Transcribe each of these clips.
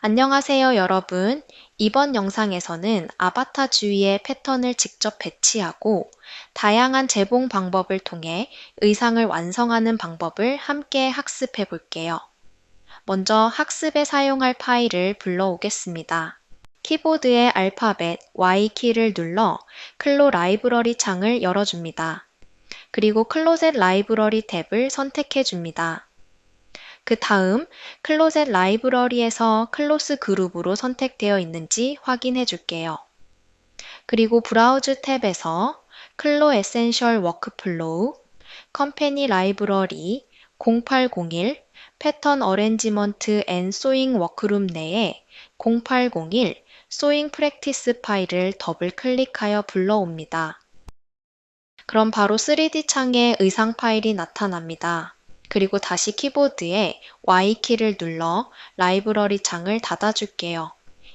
안녕하세요, 여러분. 이번 영상에서는 아바타 주위에 패턴을 직접 배치하고 다양한 재봉 방법을 통해 의상을 완성하는 방법을 함께 학습해 볼게요. 먼저 학습에 사용할 파일을 불러오겠습니다. 키보드의 알파벳 Y키를 눌러 클로 라이브러리 창을 열어줍니다. 그리고 클로젯 라이브러리 탭을 선택해 줍니다. 그 다음 클로젯 라이브러리에서 클로스 그룹으로 선택되어 있는지 확인해 줄게요. 그리고 브라우즈 탭에서 클로 에센셜 워크플로우, 컴퍼니 라이브러리 0801 패턴 어레인지먼트 앤 소잉 워크룸 내에 0801 소잉 프랙티스 파일을 더블 클릭하여 불러옵니다. 그럼 바로 3D 창에 의상 파일이 나타납니다. 그리고 다시 키보드에 Y키를 눌러 라이브러리 창을 닫아줄게요.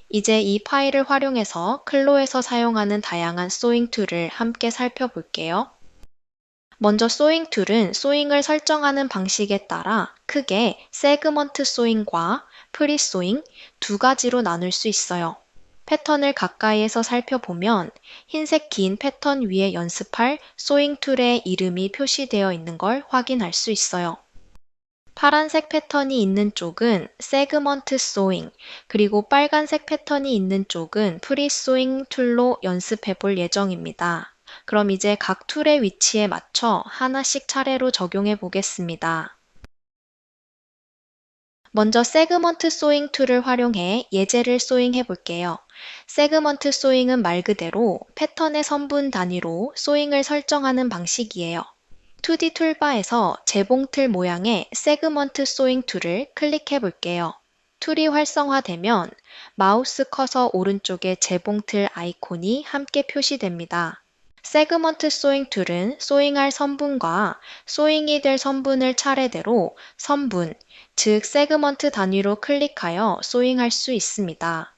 이제 이 파일을 활용해서 클로에서 사용하는 다양한 소잉 툴을 함께 살펴볼게요. 먼저 소잉 툴은 소잉을 설정하는 방식에 따라 크게 세그먼트 소잉과 프리 소잉 두 가지로 나눌 수 있어요. 패턴을 가까이에서 살펴보면 흰색 긴 패턴 위에 연습할 소잉 툴의 이름이 표시되어 있는 걸 확인할 수 있어요. 파란색 패턴이 있는 쪽은 세그먼트 소잉, 그리고 빨간색 패턴이 있는 쪽은 프리 소잉 툴로 연습해 볼 예정입니다. 그럼 이제 각 툴의 위치에 맞춰 하나씩 차례로 적용해 보겠습니다. 먼저 세그먼트 소잉 툴을 활용해 예제를 소잉해 볼게요. 세그먼트 소잉은 말 그대로 패턴의 선분 단위로 소잉을 설정하는 방식이에요. 2D 툴바에서 재봉틀 모양의 세그먼트 소잉 툴을 클릭해 볼게요. 툴이 활성화되면 마우스 커서 오른쪽에 재봉틀 아이콘이 함께 표시됩니다. 세그먼트 소잉 툴은 소잉할 선분과 소잉이 될 선분을 차례대로 선분, 즉 세그먼트 단위로 클릭하여 소잉할 수 있습니다.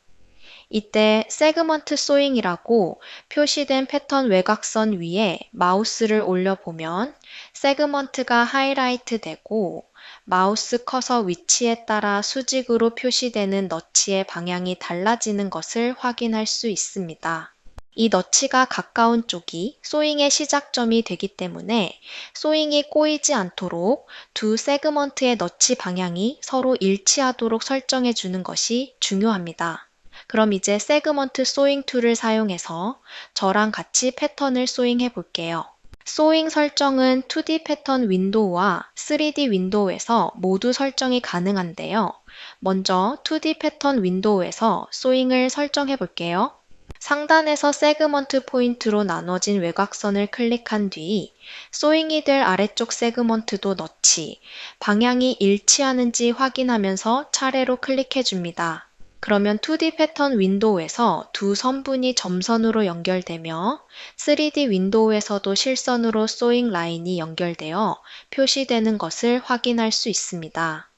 이때 세그먼트 소잉이라고 표시된 패턴 외곽선 위에 마우스를 올려보면 세그먼트가 하이라이트 되고 마우스 커서 위치에 따라 수직으로 표시되는 너치의 방향이 달라지는 것을 확인할 수 있습니다. 이 너치가 가까운 쪽이 소잉의 시작점이 되기 때문에 소잉이 꼬이지 않도록 두 세그먼트의 너치 방향이 서로 일치하도록 설정해 주는 것이 중요합니다. 그럼 이제 세그먼트 소잉 툴을 사용해서 저랑 같이 패턴을 소잉해 볼게요. 소잉 설정은 2D 패턴 윈도우와 3D 윈도우에서 모두 설정이 가능한데요. 먼저 2D 패턴 윈도우에서 소잉을 설정해 볼게요. 상단에서 세그먼트 포인트로 나눠진 외곽선을 클릭한 뒤 소잉이 될 아래쪽 세그먼트도 너치, 방향이 일치하는지 확인하면서 차례로 클릭해 줍니다. 그러면 2D 패턴 윈도우에서 두 선분이 점선으로 연결되며 3D 윈도우에서도 실선으로 소잉 라인이 연결되어 표시되는 것을 확인할 수 있습니다.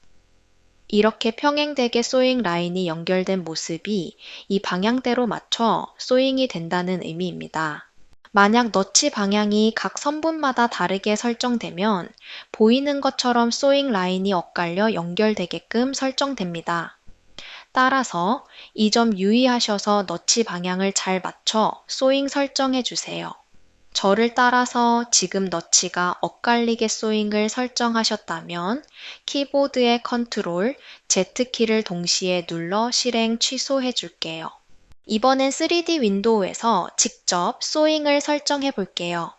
이렇게 평행되게 소잉 라인이 연결된 모습이 이 방향대로 맞춰 소잉이 된다는 의미입니다. 만약 너치 방향이 각 선분마다 다르게 설정되면 보이는 것처럼 소잉 라인이 엇갈려 연결되게끔 설정됩니다. 따라서 이 점 유의하셔서 너치 방향을 잘 맞춰 소잉 설정해 주세요. 저를 따라서 지금 너치가 엇갈리게 소잉을 설정하셨다면 키보드의 컨트롤, Z키를 동시에 눌러 실행 취소해 줄게요. 이번엔 3D 윈도우에서 직접 소잉을 설정해 볼게요.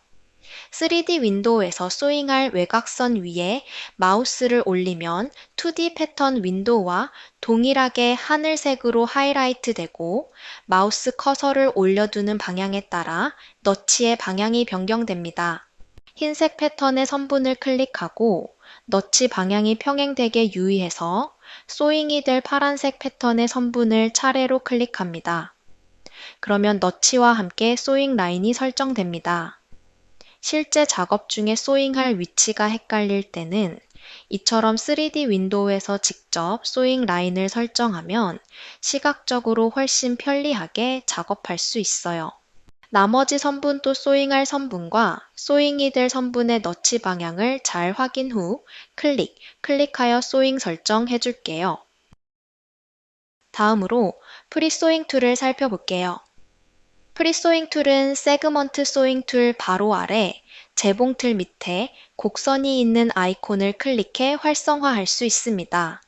3D 윈도우에서 소잉할 외곽선 위에 마우스를 올리면 2D 패턴 윈도우와 동일하게 하늘색으로 하이라이트 되고 마우스 커서를 올려두는 방향에 따라 너치의 방향이 변경됩니다. 흰색 패턴의 선분을 클릭하고 너치 방향이 평행되게 유의해서 소잉이 될 파란색 패턴의 선분을 차례로 클릭합니다. 그러면 너치와 함께 소잉 라인이 설정됩니다. 실제 작업 중에 소잉할 위치가 헷갈릴 때는 이처럼 3D 윈도우에서 직접 소잉 라인을 설정하면 시각적으로 훨씬 편리하게 작업할 수 있어요. 나머지 선분도 소잉할 선분과 소잉이 될 선분의 너치 방향을 잘 확인 후 클릭하여 소잉 설정해 줄게요. 다음으로 프리소잉 툴을 살펴볼게요. 프리소잉 툴은 세그먼트 소잉 툴 바로 아래 재봉 틀 밑에 곡선이 있는 아이콘을 클릭해 활성화할 수 있습니다.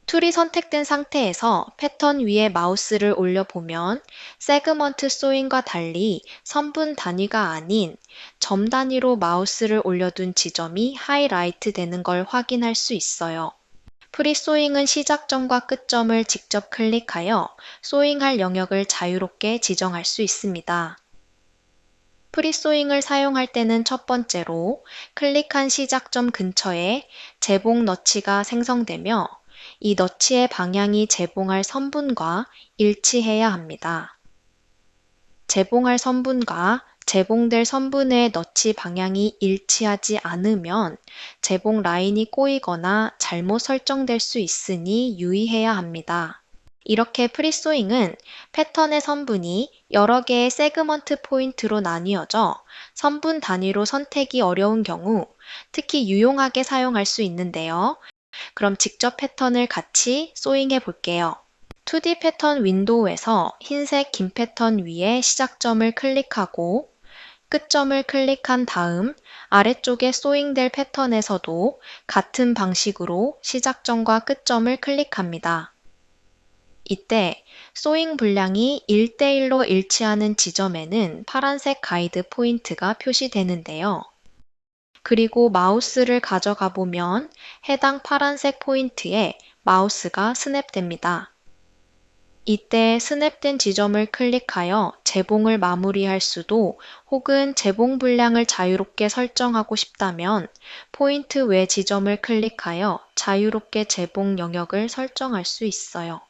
툴이 선택된 상태에서 패턴 위에 마우스를 올려보면 세그먼트 소잉과 달리 선분 단위가 아닌 점 단위로 마우스를 올려둔 지점이 하이라이트 되는 걸 확인할 수 있어요. 프리소잉은 시작점과 끝점을 직접 클릭하여 소잉할 영역을 자유롭게 지정할 수 있습니다. 프리소잉을 사용할 때는 첫 번째로 클릭한 시작점 근처에 재봉 너치가 생성되며 이 너치의 방향이 재봉할 선분과 일치해야 합니다. 재봉할 선분과 재봉될 선분의 너치 방향이 일치하지 않으면 재봉 라인이 꼬이거나 잘못 설정될 수 있으니 유의해야 합니다. 이렇게 프리소잉은 패턴의 선분이 여러 개의 세그먼트 포인트로 나뉘어져 선분 단위로 선택이 어려운 경우 특히 유용하게 사용할 수 있는데요. 그럼 직접 패턴을 같이 소잉해 볼게요. 2D 패턴 윈도우에서 흰색 긴 패턴 위에 시작점을 클릭하고 끝점을 클릭한 다음 아래쪽에 소잉될 패턴에서도 같은 방식으로 시작점과 끝점을 클릭합니다. 이때 소잉 분량이 1대1로 일치하는 지점에는 파란색 가이드 포인트가 표시되는데요. 그리고 마우스를 가져가 보면 해당 파란색 포인트에 마우스가 스냅됩니다. 이때 스냅된 지점을 클릭하여 재봉을 마무리할 수도 혹은 재봉 분량을 자유롭게 설정하고 싶다면 포인트 외 지점을 클릭하여 자유롭게 재봉 영역을 설정할 수 있어요.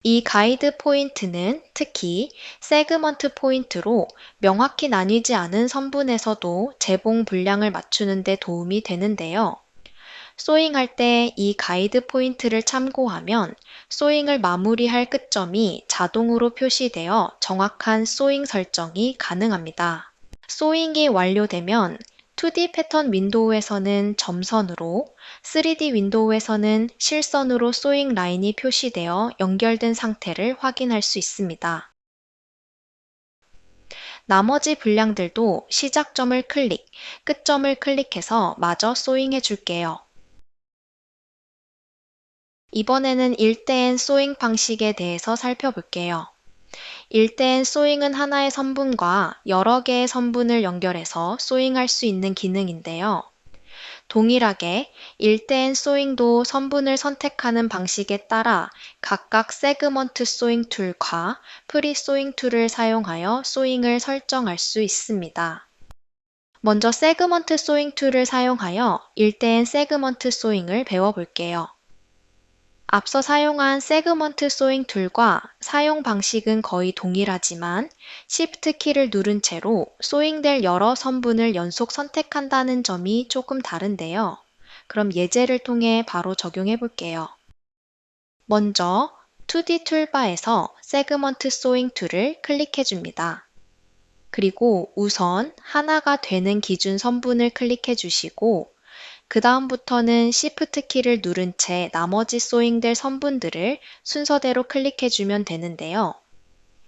이 가이드 포인트는 특히 세그먼트 포인트로 명확히 나뉘지 않은 선분에서도 재봉 분량을 맞추는 데 도움이 되는데요. 소잉할 때 이 가이드 포인트를 참고하면 소잉을 마무리할 끝점이 자동으로 표시되어 정확한 소잉 설정이 가능합니다. 소잉이 완료되면 2D 패턴 윈도우에서는 점선으로, 3D 윈도우에서는 실선으로 소잉 라인이 표시되어 연결된 상태를 확인할 수 있습니다. 나머지 분량들도 시작점을 클릭, 끝점을 클릭해서 마저 소잉해 줄게요. 이번에는 1대_N 소잉 방식에 대해서 살펴볼게요. 1대_N 소잉은 하나의 선분과 여러 개의 선분을 연결해서 소잉할 수 있는 기능인데요. 동일하게 1대_N 소잉도 선분을 선택하는 방식에 따라 각각 세그먼트 소잉 툴과 프리 소잉 툴을 사용하여 소잉을 설정할 수 있습니다. 먼저 세그먼트 소잉 툴을 사용하여 1대_N 세그먼트 소잉을 배워볼게요. 앞서 사용한 세그먼트 소잉 툴과 사용 방식은 거의 동일하지만 Shift 키를 누른 채로 소잉될 여러 선분을 연속 선택한다는 점이 조금 다른데요. 그럼 예제를 통해 바로 적용해 볼게요. 먼저 2D 툴바에서 세그먼트 소잉 툴을 클릭해 줍니다. 그리고 우선 하나가 되는 기준 선분을 클릭해 주시고 그 다음부터는 Shift 키를 누른 채 나머지 소잉될 선분들을 순서대로 클릭해주면 되는데요.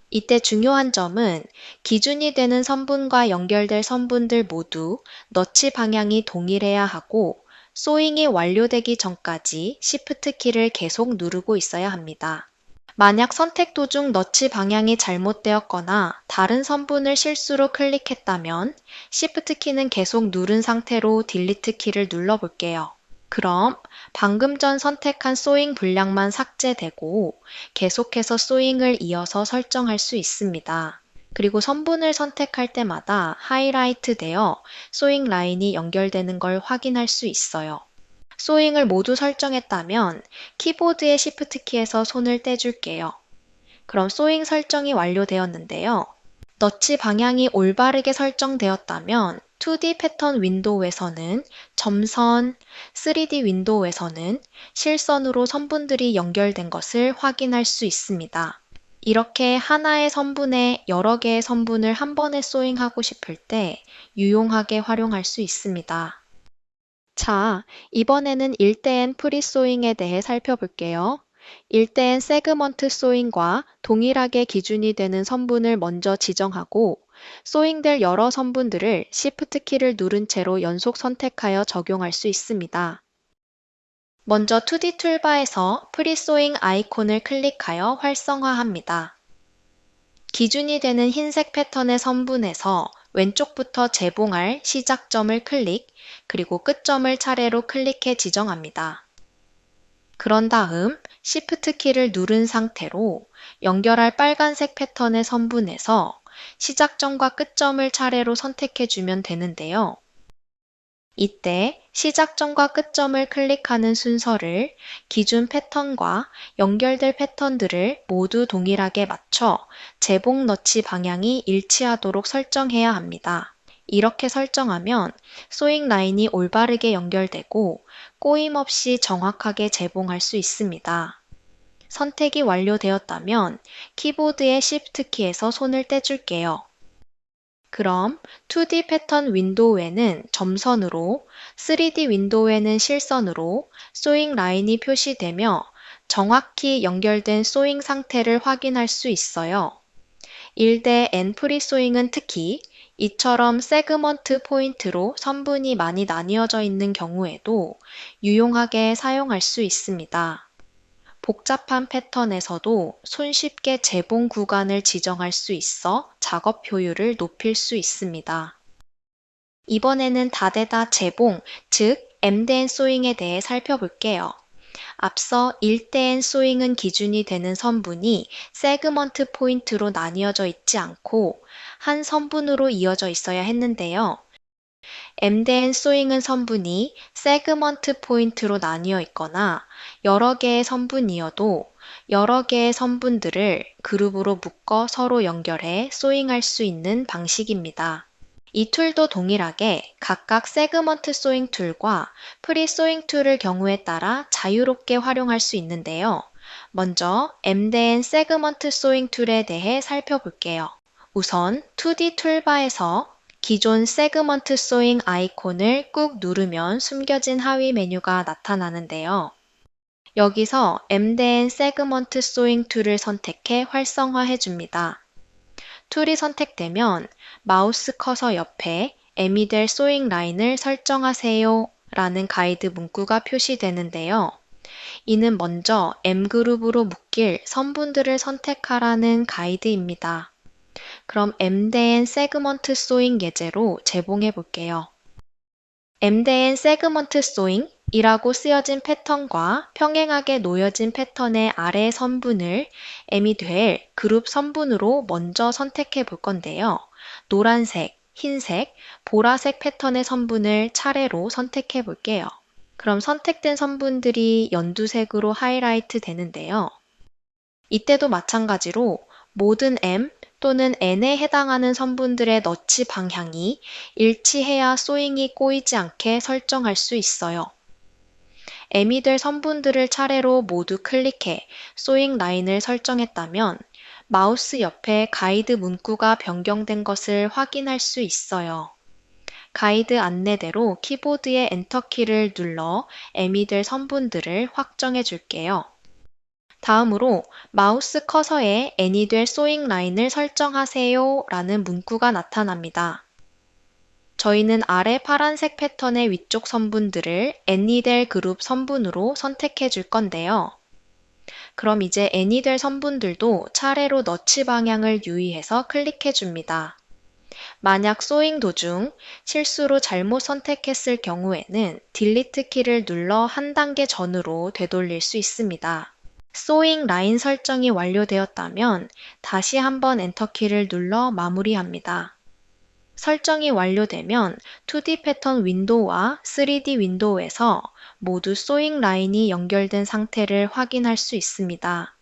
이때 중요한 점은 기준이 되는 선분과 연결될 선분들 모두 너치 방향이 동일해야 하고 소잉이 완료되기 전까지 Shift 키를 계속 누르고 있어야 합니다. 만약 선택 도중 너치 방향이 잘못되었거나 다른 선분을 실수로 클릭했다면 Shift 키는 계속 누른 상태로 딜리트 키를 눌러볼게요. 그럼 방금 전 선택한 소잉 분량만 삭제되고 계속해서 소잉을 이어서 설정할 수 있습니다. 그리고 선분을 선택할 때마다 하이라이트 되어 소잉 라인이 연결되는 걸 확인할 수 있어요. 소잉을 모두 설정했다면 키보드의 Shift 키에서 손을 떼줄게요. 그럼 소잉 설정이 완료되었는데요. 너치 방향이 올바르게 설정되었다면 2D 패턴 윈도우에서는 점선, 3D 윈도우에서는 실선으로 선분들이 연결된 것을 확인할 수 있습니다. 이렇게 하나의 선분에 여러 개의 선분을 한 번에 소잉하고 싶을 때 유용하게 활용할 수 있습니다. 자, 이번에는 1대_N 프리소잉에 대해 살펴볼게요. 일대엔 세그먼트 소잉과 동일하게 기준이 되는 선분을 먼저 지정하고 소잉될 여러 선분들을 Shift 키를 누른 채로 연속 선택하여 적용할 수 있습니다. 먼저 2D 툴바에서 프리소잉 아이콘을 클릭하여 활성화합니다. 기준이 되는 흰색 패턴의 선분에서 왼쪽부터 재봉할 시작점을 클릭, 그리고 끝점을 차례로 클릭해 지정합니다. 그런 다음 Shift 키를 누른 상태로 연결할 빨간색 패턴의 선분에서 시작점과 끝점을 차례로 선택해주면 되는데요. 이때 시작점과 끝점을 클릭하는 순서를 기준 패턴과 연결될 패턴들을 모두 동일하게 맞춰 재봉 너치 방향이 일치하도록 설정해야 합니다. 이렇게 설정하면 소잉 라인이 올바르게 연결되고 꼬임 없이 정확하게 재봉할 수 있습니다. 선택이 완료되었다면 키보드의 Shift 키에서 손을 떼줄게요. 그럼 2D 패턴 윈도우에는 점선으로, 3D 윈도우에는 실선으로 소잉 라인이 표시되며 정확히 연결된 소잉 상태를 확인할 수 있어요. 1대 N 프리소잉은 특히 이처럼 세그먼트 포인트로 선분이 많이 나뉘어져 있는 경우에도 유용하게 사용할 수 있습니다. 복잡한 패턴에서도 손쉽게 재봉 구간을 지정할 수 있어 작업 효율을 높일 수 있습니다. 이번에는 다대다 재봉, 즉 M-N 소잉에 대해 살펴볼게요. 앞서 1대N 소잉은 기준이 되는 선분이 세그먼트 포인트로 나뉘어져 있지 않고 한 선분으로 이어져 있어야 했는데요. M-N 소잉은 선분이 세그먼트 포인트로 나뉘어 있거나 여러 개의 선분이어도 여러 개의 선분들을 그룹으로 묶어 서로 연결해 소잉할 수 있는 방식입니다. 이 툴도 동일하게 각각 세그먼트 소잉 툴과 프리 소잉 툴을 경우에 따라 자유롭게 활용할 수 있는데요. 먼저 M-N 세그먼트 소잉 툴에 대해 살펴볼게요. 우선 2D 툴바에서 기존 세그먼트 소잉 아이콘을 꾹 누르면 숨겨진 하위 메뉴가 나타나는데요. 여기서 M-N 세그먼트 소잉 툴을 선택해 활성화해 줍니다. 툴이 선택되면 마우스 커서 옆에 M이 될 소잉 라인을 설정하세요 라는 가이드 문구가 표시되는데요. 이는 먼저 M그룹으로 묶일 선분들을 선택하라는 가이드입니다. 그럼 M-N 세그먼트 소잉 예제로 재봉해 볼게요. M-N 세그먼트 소잉 이라고 쓰여진 패턴과 평행하게 놓여진 패턴의 아래 선분을 M이 될 그룹 선분으로 먼저 선택해 볼 건데요. 노란색, 흰색, 보라색 패턴의 선분을 차례로 선택해 볼게요. 그럼 선택된 선분들이 연두색으로 하이라이트 되는데요. 이때도 마찬가지로 모든 M 또는 N에 해당하는 선분들의 너치 방향이 일치해야 소잉이 꼬이지 않게 설정할 수 있어요. M이 될 선분들을 차례로 모두 클릭해 소잉 라인을 설정했다면 마우스 옆에 가이드 문구가 변경된 것을 확인할 수 있어요. 가이드 안내대로 키보드의 엔터키를 눌러 M이 될 선분들을 확정해 줄게요. 다음으로 마우스 커서에 N이 될 소잉 라인을 설정하세요 라는 문구가 나타납니다. 저희는 아래 파란색 패턴의 위쪽 선분들을 N이 될 그룹 선분으로 선택해 줄 건데요. 그럼 이제 N이 될 선분들도 차례로 너치 방향을 유의해서 클릭해 줍니다. 만약 소잉 도중 실수로 잘못 선택했을 경우에는 딜리트 키를 눌러 한 단계 전으로 되돌릴 수 있습니다. 소잉 라인 설정이 완료되었다면 다시 한번 엔터키를 눌러 마무리합니다. 설정이 완료되면 2D 패턴 윈도우와 3D 윈도우에서 모두 소잉 라인이 연결된 상태를 확인할 수 있습니다.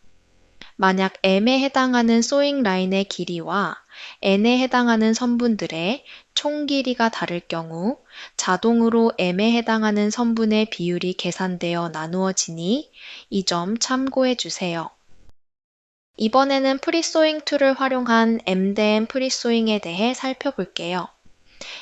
만약 M에 해당하는 소잉 라인의 길이와 N에 해당하는 선분들의 총 길이가 다를 경우 자동으로 M에 해당하는 선분의 비율이 계산되어 나누어지니 이 점 참고해 주세요. 이번에는 프리소잉 툴을 활용한 M-N 프리소잉에 대해 살펴볼게요.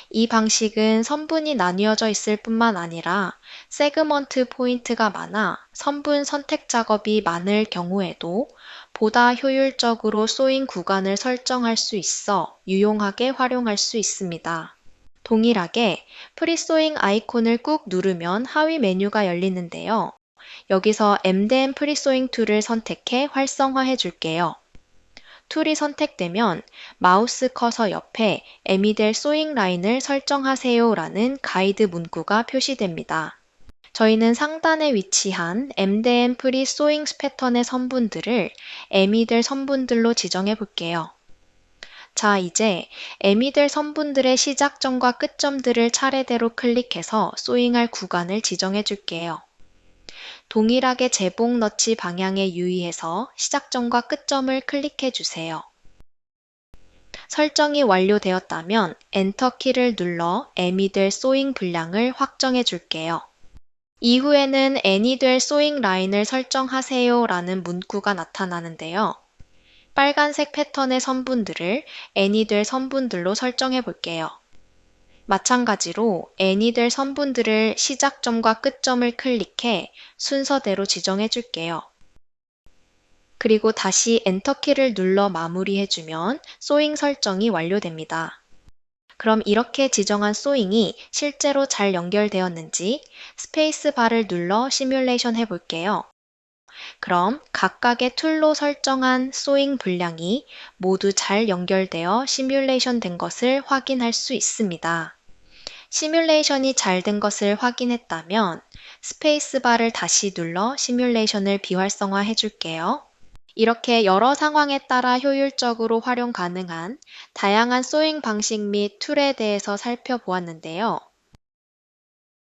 이 방식은 선분이 나뉘어져 있을 뿐만 아니라 세그먼트 포인트가 많아 선분 선택 작업이 많을 경우에도 보다 효율적으로 쏘잉 구간을 설정할 수 있어 유용하게 활용할 수 있습니다. 동일하게 프리쏘잉 아이콘을 꾹 누르면 하위 메뉴가 열리는데요. 여기서 MDM 프리쏘잉 툴을 선택해 활성화해 줄게요. 툴이 선택되면 마우스 커서 옆에 에미델 쏘잉 라인을 설정하세요 라는 가이드 문구가 표시됩니다. 저희는 상단에 위치한 MDM 프리 쏘잉 패턴의 선분들을 에미델 선분들로 지정해 볼게요. 자, 이제 에미델 선분들의 시작점과 끝점들을 차례대로 클릭해서 쏘잉할 구간을 지정해 줄게요. 동일하게 제복 너치 방향에 유의해서 시작점과 끝점을 클릭해 주세요. 설정이 완료되었다면 엔터 키를 눌러 N이 될 쏘잉 분량을 확정해 줄게요. 이후에는 N이 될 쏘잉 라인을 설정하세요 라는 문구가 나타나는데요. 빨간색 패턴의 선분들을 N이 될 선분들로 설정해 볼게요. 마찬가지로 N이 될 선분들을 시작점과 끝점을 클릭해 순서대로 지정해 줄게요. 그리고 다시 엔터키를 눌러 마무리해주면 쏘잉 설정이 완료됩니다. 그럼 이렇게 지정한 쏘잉이 실제로 잘 연결되었는지 스페이스 바를 눌러 시뮬레이션 해볼게요. 그럼 각각의 툴로 설정한 쏘잉 분량이 모두 잘 연결되어 시뮬레이션 된 것을 확인할 수 있습니다. 시뮬레이션이 잘 된 것을 확인했다면 스페이스 바를 다시 눌러 시뮬레이션을 비활성화해 줄게요. 이렇게 여러 상황에 따라 효율적으로 활용 가능한 다양한 쏘잉 방식 및 툴에 대해서 살펴보았는데요.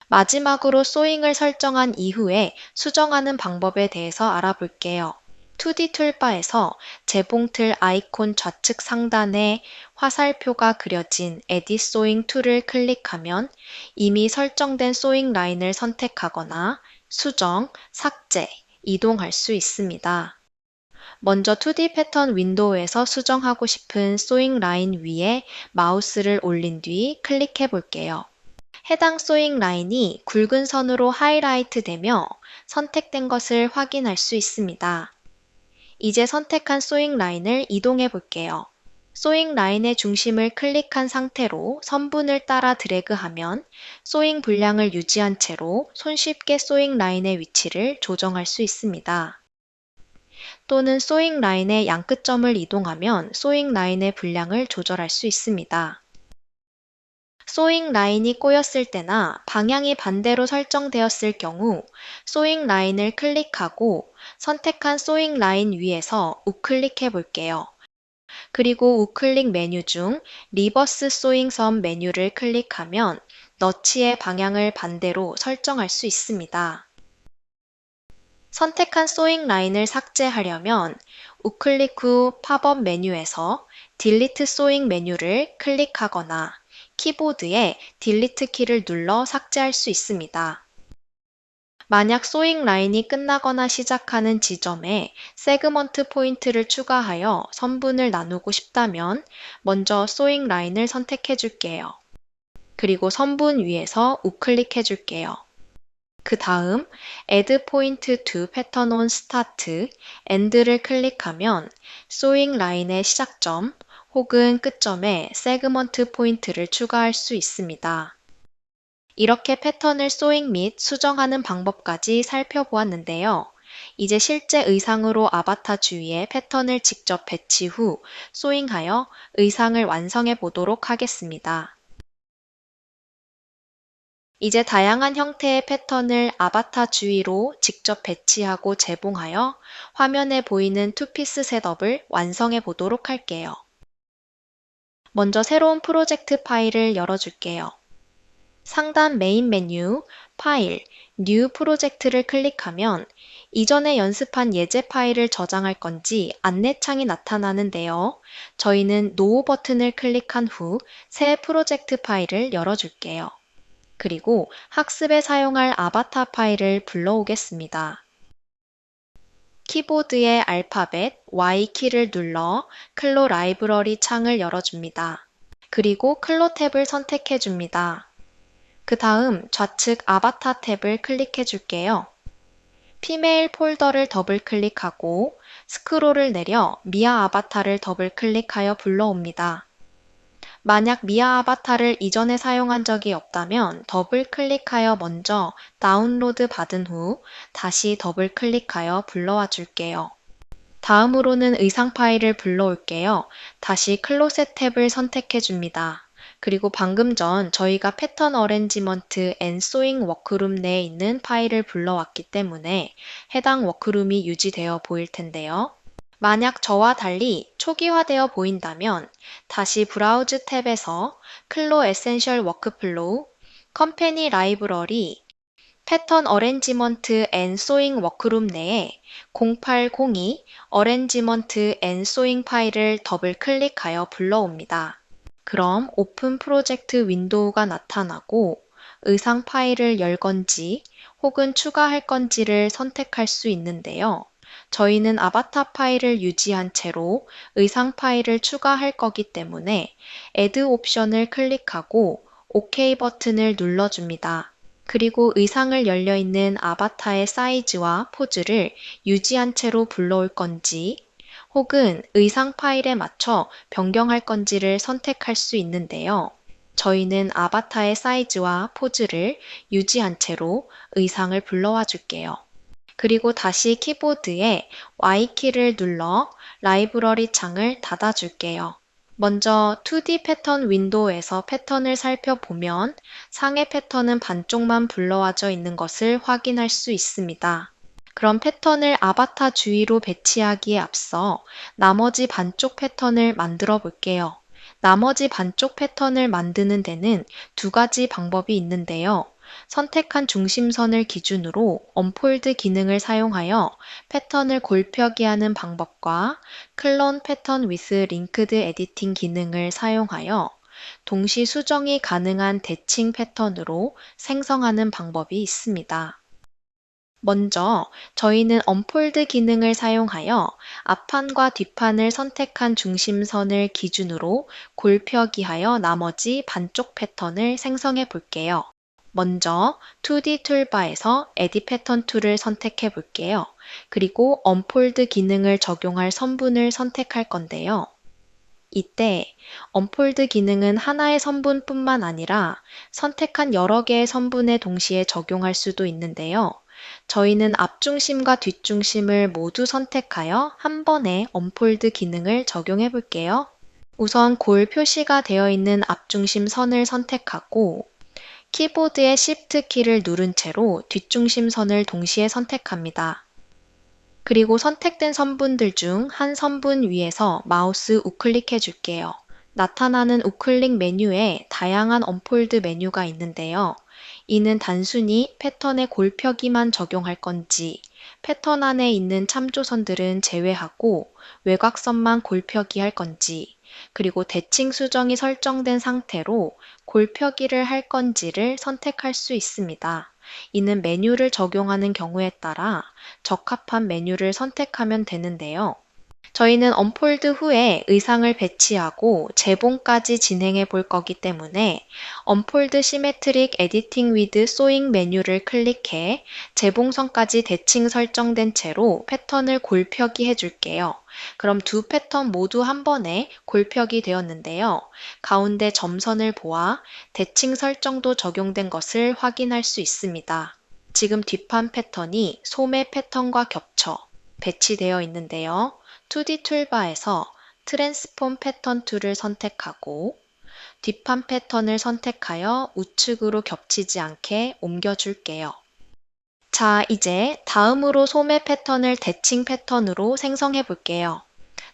마지막으로 쏘잉을 설정한 이후에 수정하는 방법에 대해서 알아볼게요. 2D 툴바에서 재봉틀 아이콘 좌측 상단에 화살표가 그려진 에딧 쏘잉 툴을 클릭하면 이미 설정된 쏘잉 라인을 선택하거나 수정, 삭제, 이동할 수 있습니다. 먼저 2D 패턴 윈도우에서 수정하고 싶은 쏘잉 라인 위에 마우스를 올린 뒤 클릭해 볼게요. 해당 쏘잉 라인이 굵은 선으로 하이라이트 되며 선택된 것을 확인할 수 있습니다. 이제 선택한 쏘잉 라인을 이동해 볼게요. 쏘잉 라인의 중심을 클릭한 상태로 선분을 따라 드래그하면 쏘잉 분량을 유지한 채로 손쉽게 쏘잉 라인의 위치를 조정할 수 있습니다. 또는 쏘잉 라인의 양끝점을 이동하면 쏘잉 라인의 분량을 조절할 수 있습니다. 쏘잉 라인이 꼬였을 때나 방향이 반대로 설정되었을 경우 쏘잉 라인을 클릭하고 선택한 쏘잉 라인 위에서 우클릭해 볼게요. 그리고 우클릭 메뉴 중 리버스 쏘잉 선 메뉴를 클릭하면 너치의 방향을 반대로 설정할 수 있습니다. 선택한 쏘잉 라인을 삭제하려면 우클릭 후 팝업 메뉴에서 딜리트 쏘잉 메뉴를 클릭하거나 키보드에 딜리트 키를 눌러 삭제할 수 있습니다. 만약 쏘잉 라인이 끝나거나 시작하는 지점에 세그먼트 포인트를 추가하여 선분을 나누고 싶다면 먼저 쏘잉 라인을 선택해 줄게요. 그리고 선분 위에서 우클릭해 줄게요. 그 다음 Add Point to Pattern on Start, End를 클릭하면 쏘잉 라인의 시작점 혹은 끝점에 세그먼트 포인트를 추가할 수 있습니다. 이렇게 패턴을 쏘잉 및 수정하는 방법까지 살펴보았는데요. 이제 실제 의상으로 아바타 주위에 패턴을 직접 배치 후 쏘잉하여 의상을 완성해 보도록 하겠습니다. 이제 다양한 형태의 패턴을 아바타 주위로 직접 배치하고 재봉하여 화면에 보이는 투피스 셋업을 완성해 보도록 할게요. 먼저 새로운 프로젝트 파일을 열어줄게요. 상단 메인 메뉴, 파일, 뉴 프로젝트를 클릭하면 이전에 연습한 예제 파일을 저장할 건지 안내창이 나타나는데요. 저희는 노 버튼을 클릭한 후 새 프로젝트 파일을 열어줄게요. 그리고 학습에 사용할 아바타 파일을 불러오겠습니다. 키보드의 알파벳 Y키를 눌러 클로 라이브러리 창을 열어줍니다. 그리고 클로 탭을 선택해 줍니다. 그 다음 좌측 아바타 탭을 클릭해 줄게요. 피메일 폴더를 더블 클릭하고 스크롤을 내려 미아 아바타를 더블 클릭하여 불러옵니다. 만약 미아 아바타를 이전에 사용한 적이 없다면 더블 클릭하여 먼저 다운로드 받은 후 다시 더블 클릭하여 불러와 줄게요. 다음으로는 의상 파일을 불러올게요. 다시 클로셋 탭을 선택해 줍니다. 그리고 방금 전 저희가 패턴 어레인지먼트 앤 소잉 워크룸 내에 있는 파일을 불러왔기 때문에 해당 워크룸이 유지되어 보일 텐데요. 만약 저와 달리 초기화되어 보인다면 다시 브라우즈 탭에서 클로 에센셜 워크플로우, 컴퍼니 라이브러리, 패턴 어레인지먼트 앤 소잉 워크룸 내에 0802 어레인지먼트 앤 소잉 파일을 더블 클릭하여 불러옵니다. 그럼 오픈 프로젝트 윈도우가 나타나고 의상 파일을 열 건지 혹은 추가할 건지를 선택할 수 있는데요. 저희는 아바타 파일을 유지한 채로 의상 파일을 추가할 거기 때문에 Add 옵션을 클릭하고 OK 버튼을 눌러줍니다. 그리고 의상을 열려있는 아바타의 사이즈와 포즈를 유지한 채로 불러올 건지 혹은 의상 파일에 맞춰 변경할 건지를 선택할 수 있는데요. 저희는 아바타의 사이즈와 포즈를 유지한 채로 의상을 불러와 줄게요. 그리고 다시 키보드에 Y키를 눌러 라이브러리 창을 닫아 줄게요. 먼저 2D 패턴 윈도우에서 패턴을 살펴보면 상의 패턴은 반쪽만 불러와져 있는 것을 확인할 수 있습니다. 그럼 패턴을 아바타 주위로 배치하기에 앞서 나머지 반쪽 패턴을 만들어 볼게요. 나머지 반쪽 패턴을 만드는 데는 두 가지 방법이 있는데요. 선택한 중심선을 기준으로 언폴드 기능을 사용하여 패턴을 골펴기 하는 방법과 클론 패턴 위스 링크드 에디팅 기능을 사용하여 동시 수정이 가능한 대칭 패턴으로 생성하는 방법이 있습니다. 먼저 저희는 언폴드 기능을 사용하여 앞판과 뒷판을 선택한 중심선을 기준으로 골펴기하여 나머지 반쪽 패턴을 생성해 볼게요. 먼저 2D 툴바에서 에디 패턴 툴을 선택해 볼게요. 그리고 언폴드 기능을 적용할 선분을 선택할 건데요. 이때 언폴드 기능은 하나의 선분뿐만 아니라 선택한 여러 개의 선분에 동시에 적용할 수도 있는데요. 저희는 앞중심과 뒷중심을 모두 선택하여 한 번에 언폴드 기능을 적용해 볼게요. 우선 골 표시가 되어 있는 앞중심 선을 선택하고 키보드의 Shift 키를 누른 채로 뒷중심 선을 동시에 선택합니다. 그리고 선택된 선분들 중 한 선분 위에서 마우스 우클릭해 줄게요. 나타나는 우클릭 메뉴에 다양한 언폴드 메뉴가 있는데요. 이는 단순히 패턴의 골펴기만 적용할 건지 패턴 안에 있는 참조선들은 제외하고 외곽선만 골펴기 할 건지 그리고 대칭 수정이 설정된 상태로 골펴기를 할 건지를 선택할 수 있습니다. 이는 메뉴를 적용하는 경우에 따라 적합한 메뉴를 선택하면 되는데요. 저희는 언폴드 후에 의상을 배치하고 재봉까지 진행해 볼 거기 때문에 언폴드 시메트릭 에디팅 위드 소잉 메뉴를 클릭해 재봉선까지 대칭 설정된 채로 패턴을 골펴기 해줄게요. 그럼 두 패턴 모두 한 번에 골펴기 되었는데요. 가운데 점선을 보아 대칭 설정도 적용된 것을 확인할 수 있습니다. 지금 뒷판 패턴이 소매 패턴과 겹쳐 배치되어 있는데요. 2D 툴바에서 트랜스폼 패턴 툴을 선택하고 뒷판 패턴을 선택하여 우측으로 겹치지 않게 옮겨줄게요. 자, 이제 다음으로 소매 패턴을 대칭 패턴으로 생성해 볼게요.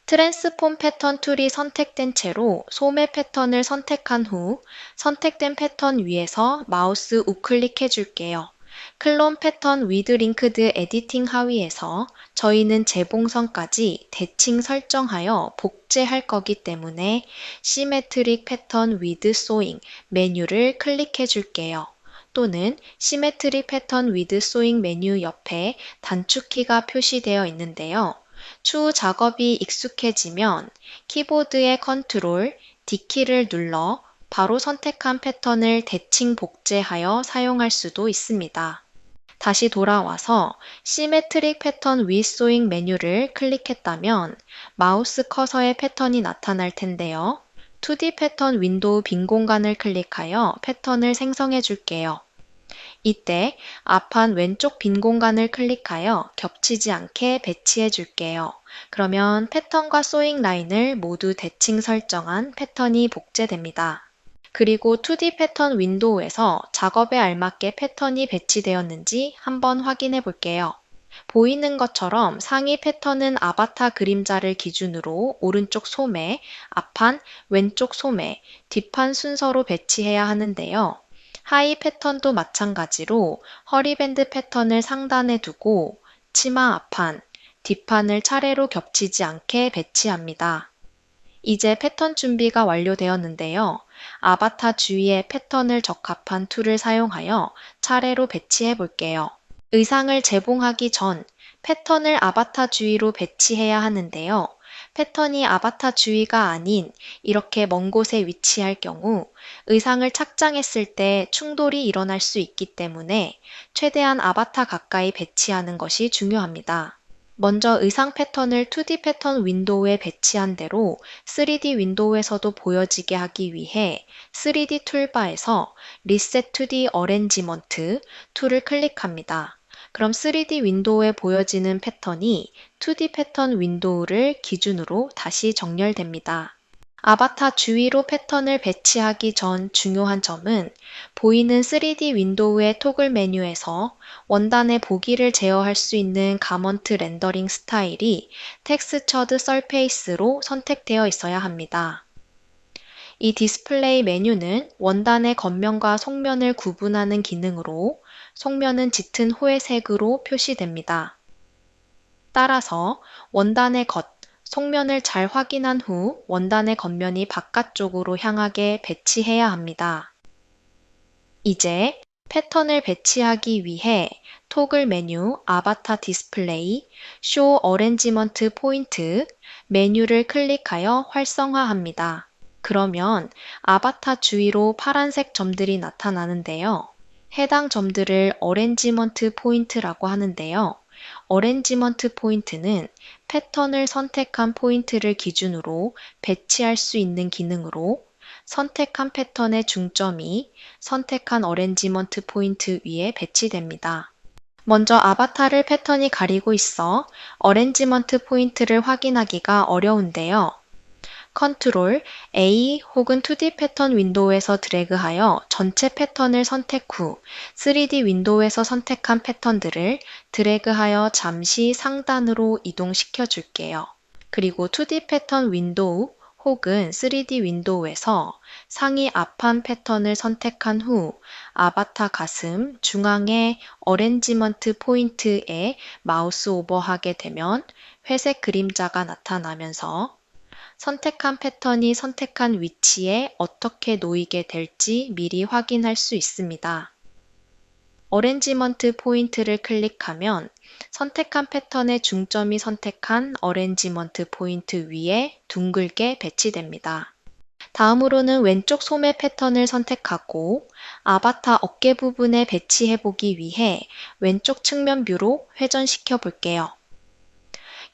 트랜스폼 패턴 툴이 선택된 채로 소매 패턴을 선택한 후 선택된 패턴 위에서 마우스 우클릭해 줄게요. 클론 패턴 위드 링크드 에디팅 하위에서 저희는 재봉선까지 대칭 설정하여 복제할 거기 때문에 시메트릭 패턴 위드 소잉 메뉴를 클릭해 줄게요. 또는 시메트릭 패턴 위드 소잉 메뉴 옆에 단축키가 표시되어 있는데요. 추후 작업이 익숙해지면 키보드의 컨트롤, D키를 눌러 바로 선택한 패턴을 대칭 복제하여 사용할 수도 있습니다. 다시 돌아와서 시메트릭 패턴 윗소잉 메뉴를 클릭했다면 마우스 커서의 패턴이 나타날 텐데요. 2D 패턴 윈도우 빈 공간을 클릭하여 패턴을 생성해 줄게요. 이때 앞판 왼쪽 빈 공간을 클릭하여 겹치지 않게 배치해 줄게요. 그러면 패턴과 소잉 라인을 모두 대칭 설정한 패턴이 복제됩니다. 그리고 2D 패턴 윈도우에서 작업에 알맞게 패턴이 배치되었는지 한번 확인해 볼게요. 보이는 것처럼 상위 패턴은 아바타 그림자를 기준으로 오른쪽 소매, 앞판, 왼쪽 소매, 뒷판 순서로 배치해야 하는데요. 하의 패턴도 마찬가지로 허리밴드 패턴을 상단에 두고 치마 앞판, 뒷판을 차례로 겹치지 않게 배치합니다. 이제 패턴 준비가 완료되었는데요. 아바타 주위에 패턴을 적합한 툴을 사용하여 차례로 배치해 볼게요. 의상을 재봉하기 전 패턴을 아바타 주위로 배치해야 하는데요. 패턴이 아바타 주위가 아닌 이렇게 먼 곳에 위치할 경우 의상을 착장했을 때 충돌이 일어날 수 있기 때문에 최대한 아바타 가까이 배치하는 것이 중요합니다. 먼저 의상 패턴을 2D 패턴 윈도우에 배치한 대로 3D 윈도우에서도 보여지게 하기 위해 3D 툴바에서 Reset 2D Arrangement 툴을 클릭합니다. 그럼 3D 윈도우에 보여지는 패턴이 2D 패턴 윈도우를 기준으로 다시 정렬됩니다. 아바타 주위로 패턴을 배치하기 전 중요한 점은 보이는 3D 윈도우의 토글 메뉴에서 원단의 보기를 제어할 수 있는 가먼트 렌더링 스타일이 텍스처드 서페이스로 선택되어 있어야 합니다. 이 디스플레이 메뉴는 원단의 겉면과 속면을 구분하는 기능으로 속면은 짙은 호혜색으로 표시됩니다. 따라서 원단의 겉, 속면을 잘 확인한 후 원단의 겉면이 바깥쪽으로 향하게 배치해야 합니다. 이제 패턴을 배치하기 위해 토글 메뉴 아바타 디스플레이 쇼 어레인지먼트 포인트 메뉴를 클릭하여 활성화합니다. 그러면 아바타 주위로 파란색 점들이 나타나는데요. 해당 점들을 어레인지먼트 포인트라고 하는데요. 어레인지먼트 포인트는 패턴을 선택한 포인트를 기준으로 배치할 수 있는 기능으로 선택한 패턴의 중점이 선택한 어레인지먼트 포인트 위에 배치됩니다. 먼저 아바타를 패턴이 가리고 있어 어레인지먼트 포인트를 확인하기가 어려운데요. 컨트롤 A 혹은 2D 패턴 윈도우에서 드래그하여 전체 패턴을 선택 후 3D 윈도우에서 선택한 패턴들을 드래그하여 잠시 상단으로 이동시켜 줄게요. 그리고 2D 패턴 윈도우 혹은 3D 윈도우에서 상위 앞판 패턴을 선택한 후 아바타 가슴 중앙의 어레인지먼트 포인트에 마우스 오버하게 되면 회색 그림자가 나타나면서 선택한 패턴이 선택한 위치에 어떻게 놓이게 될지 미리 확인할 수 있습니다. 어레인지먼트 포인트를 클릭하면 선택한 패턴의 중점이 선택한 어레인지먼트 포인트 위에 둥글게 배치됩니다. 다음으로는 왼쪽 소매 패턴을 선택하고 아바타 어깨 부분에 배치해 보기 위해 왼쪽 측면 뷰로 회전시켜 볼게요.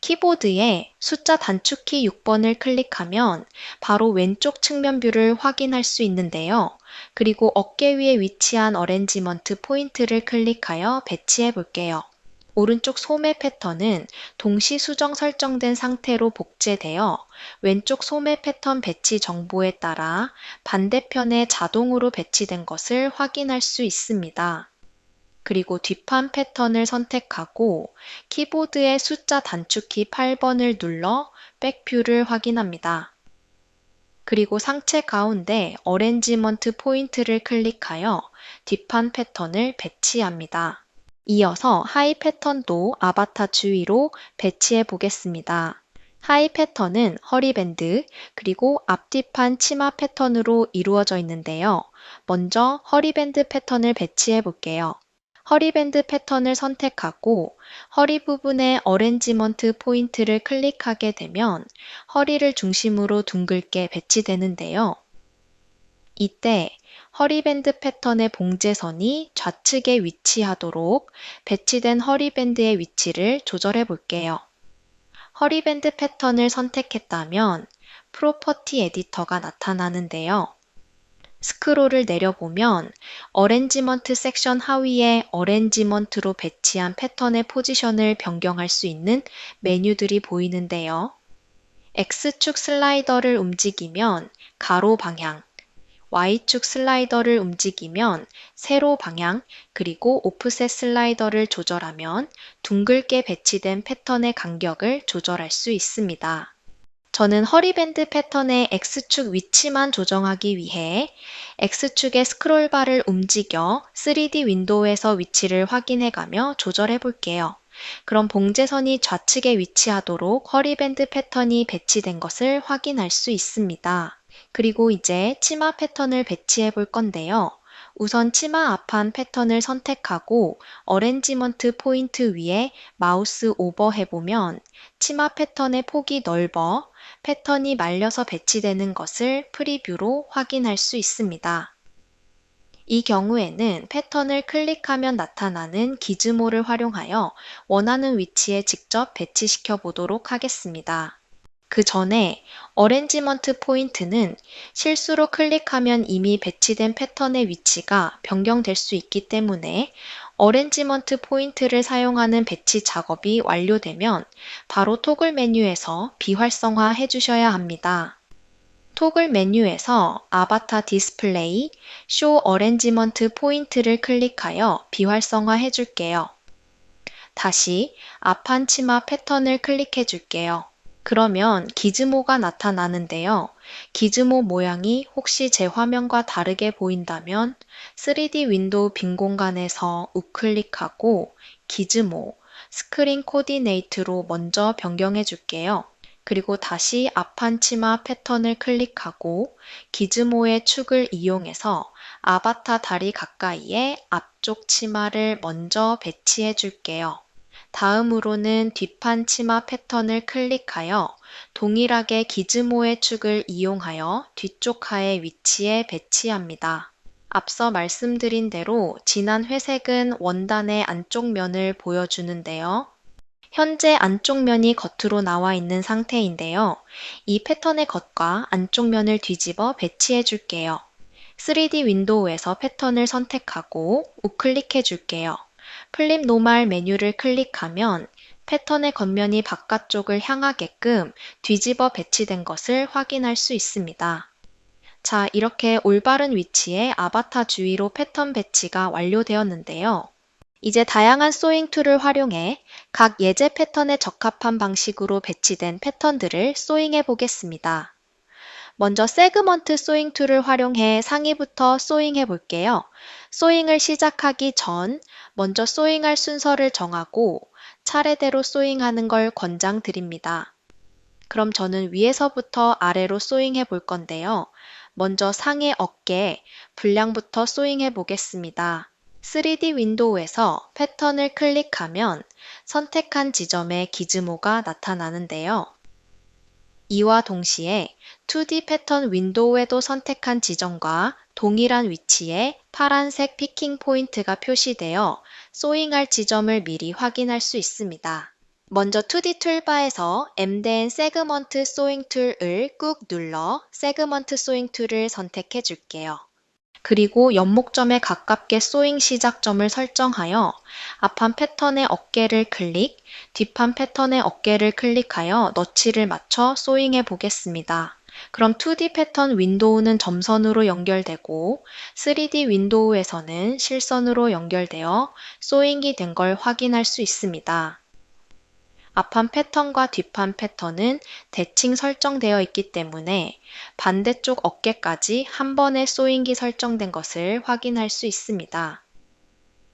키보드에 숫자 단축키 6번을 클릭하면 바로 왼쪽 측면 뷰를 확인할 수 있는데요. 그리고 어깨 위에 위치한 어레인지먼트 포인트를 클릭하여 배치해 볼게요. 오른쪽 소매 패턴은 동시 수정 설정된 상태로 복제되어 왼쪽 소매 패턴 배치 정보에 따라 반대편에 자동으로 배치된 것을 확인할 수 있습니다. 그리고 뒷판 패턴을 선택하고 키보드의 숫자 단축키 8번을 눌러 백뷰를 확인합니다. 그리고 상체 가운데 어레인지먼트 포인트를 클릭하여 뒷판 패턴을 배치합니다. 이어서 하의 패턴도 아바타 주위로 배치해 보겠습니다. 하의 패턴은 허리밴드 그리고 앞뒤판 치마 패턴으로 이루어져 있는데요. 먼저 허리밴드 패턴을 배치해 볼게요. 허리밴드 패턴을 선택하고 허리 부분에 어레인지먼트 포인트를 클릭하게 되면 허리를 중심으로 둥글게 배치되는데요. 이때 허리밴드 패턴의 봉제선이 좌측에 위치하도록 배치된 허리밴드의 위치를 조절해 볼게요. 허리밴드 패턴을 선택했다면 프로퍼티 에디터가 나타나는데요. 스크롤을 내려보면 어레인지먼트 섹션 하위에 어레인지먼트로 배치한 패턴의 포지션을 변경할 수 있는 메뉴들이 보이는데요. X축 슬라이더를 움직이면 가로 방향, Y축 슬라이더를 움직이면 세로 방향, 그리고 오프셋 슬라이더를 조절하면 둥글게 배치된 패턴의 간격을 조절할 수 있습니다. 저는 허리밴드 패턴의 X축 위치만 조정하기 위해 X축의 스크롤바를 움직여 3D 윈도우에서 위치를 확인해가며 조절해 볼게요. 그럼 봉제선이 좌측에 위치하도록 허리밴드 패턴이 배치된 것을 확인할 수 있습니다. 그리고 이제 치마 패턴을 배치해 볼 건데요. 우선 치마 앞판 패턴을 선택하고 어레인지먼트 포인트 위에 마우스 오버 해보면 치마 패턴의 폭이 넓어 패턴이 말려서 배치되는 것을 프리뷰로 확인할 수 있습니다. 이 경우에는 패턴을 클릭하면 나타나는 기즈모를 활용하여 원하는 위치에 직접 배치시켜 보도록 하겠습니다. 그 전에 어레인지먼트 포인트는 실수로 클릭하면 이미 배치된 패턴의 위치가 변경될 수 있기 때문에 어레인지먼트 포인트를 사용하는 배치 작업이 완료되면 바로 토글 메뉴에서 비활성화 해주셔야 합니다. 토글 메뉴에서 아바타 디스플레이, 쇼 어레인지먼트 포인트를 클릭하여 비활성화 해줄게요. 다시 앞판 치마 패턴을 클릭해 줄게요. 그러면 기즈모가 나타나는데요. 기즈모 모양이 혹시 제 화면과 다르게 보인다면 3D 윈도우 빈 공간에서 우클릭하고 기즈모, 스크린 코디네이트로 먼저 변경해 줄게요. 그리고 다시 앞판 치마 패턴을 클릭하고 기즈모의 축을 이용해서 아바타 다리 가까이에 앞쪽 치마를 먼저 배치해 줄게요. 다음으로는 뒷판 치마 패턴을 클릭하여 동일하게 기즈모의 축을 이용하여 뒤쪽 하의 위치에 배치합니다. 앞서 말씀드린 대로 진한 회색은 원단의 안쪽 면을 보여주는데요. 현재 안쪽 면이 겉으로 나와 있는 상태인데요. 이 패턴의 겉과 안쪽 면을 뒤집어 배치해 줄게요. 3D 윈도우에서 패턴을 선택하고 우클릭해 줄게요. 플립 노멀 메뉴를 클릭하면 패턴의 겉면이 바깥쪽을 향하게끔 뒤집어 배치된 것을 확인할 수 있습니다. 자, 이렇게 올바른 위치에 아바타 주위로 패턴 배치가 완료되었는데요. 이제 다양한 소잉 툴을 활용해 각 예제 패턴에 적합한 방식으로 배치된 패턴들을 소잉해 보겠습니다. 먼저 세그먼트 소잉 툴을 활용해 상의부터 소잉해 볼게요. 소잉을 시작하기 전 먼저 소잉할 순서를 정하고 차례대로 소잉하는 걸 권장드립니다. 그럼 저는 위에서부터 아래로 소잉해 볼 건데요. 먼저 상의 어깨, 분량부터 소잉해 보겠습니다. 3D 윈도우에서 패턴을 클릭하면 선택한 지점에 기즈모가 나타나는데요. 이와 동시에 2D 패턴 윈도우에도 선택한 지점과 동일한 위치에 파란색 피킹 포인트가 표시되어 소잉할 지점을 미리 확인할 수 있습니다. 먼저 2D 툴바에서 M-된 세그먼트 소잉 툴을 꾹 눌러 세그먼트 소잉 툴을 선택해 줄게요. 그리고 연목점에 가깝게 소잉 시작점을 설정하여 앞판 패턴의 어깨를 클릭, 뒷판 패턴의 어깨를 클릭하여 너치를 맞춰 소잉해 보겠습니다. 그럼 2D 패턴 윈도우는 점선으로 연결되고 3D 윈도우에서는 실선으로 연결되어 소잉이 된 걸 확인할 수 있습니다. 앞판 패턴과 뒷판 패턴은 대칭 설정되어 있기 때문에 반대쪽 어깨까지 한 번에 소잉이 설정된 것을 확인할 수 있습니다.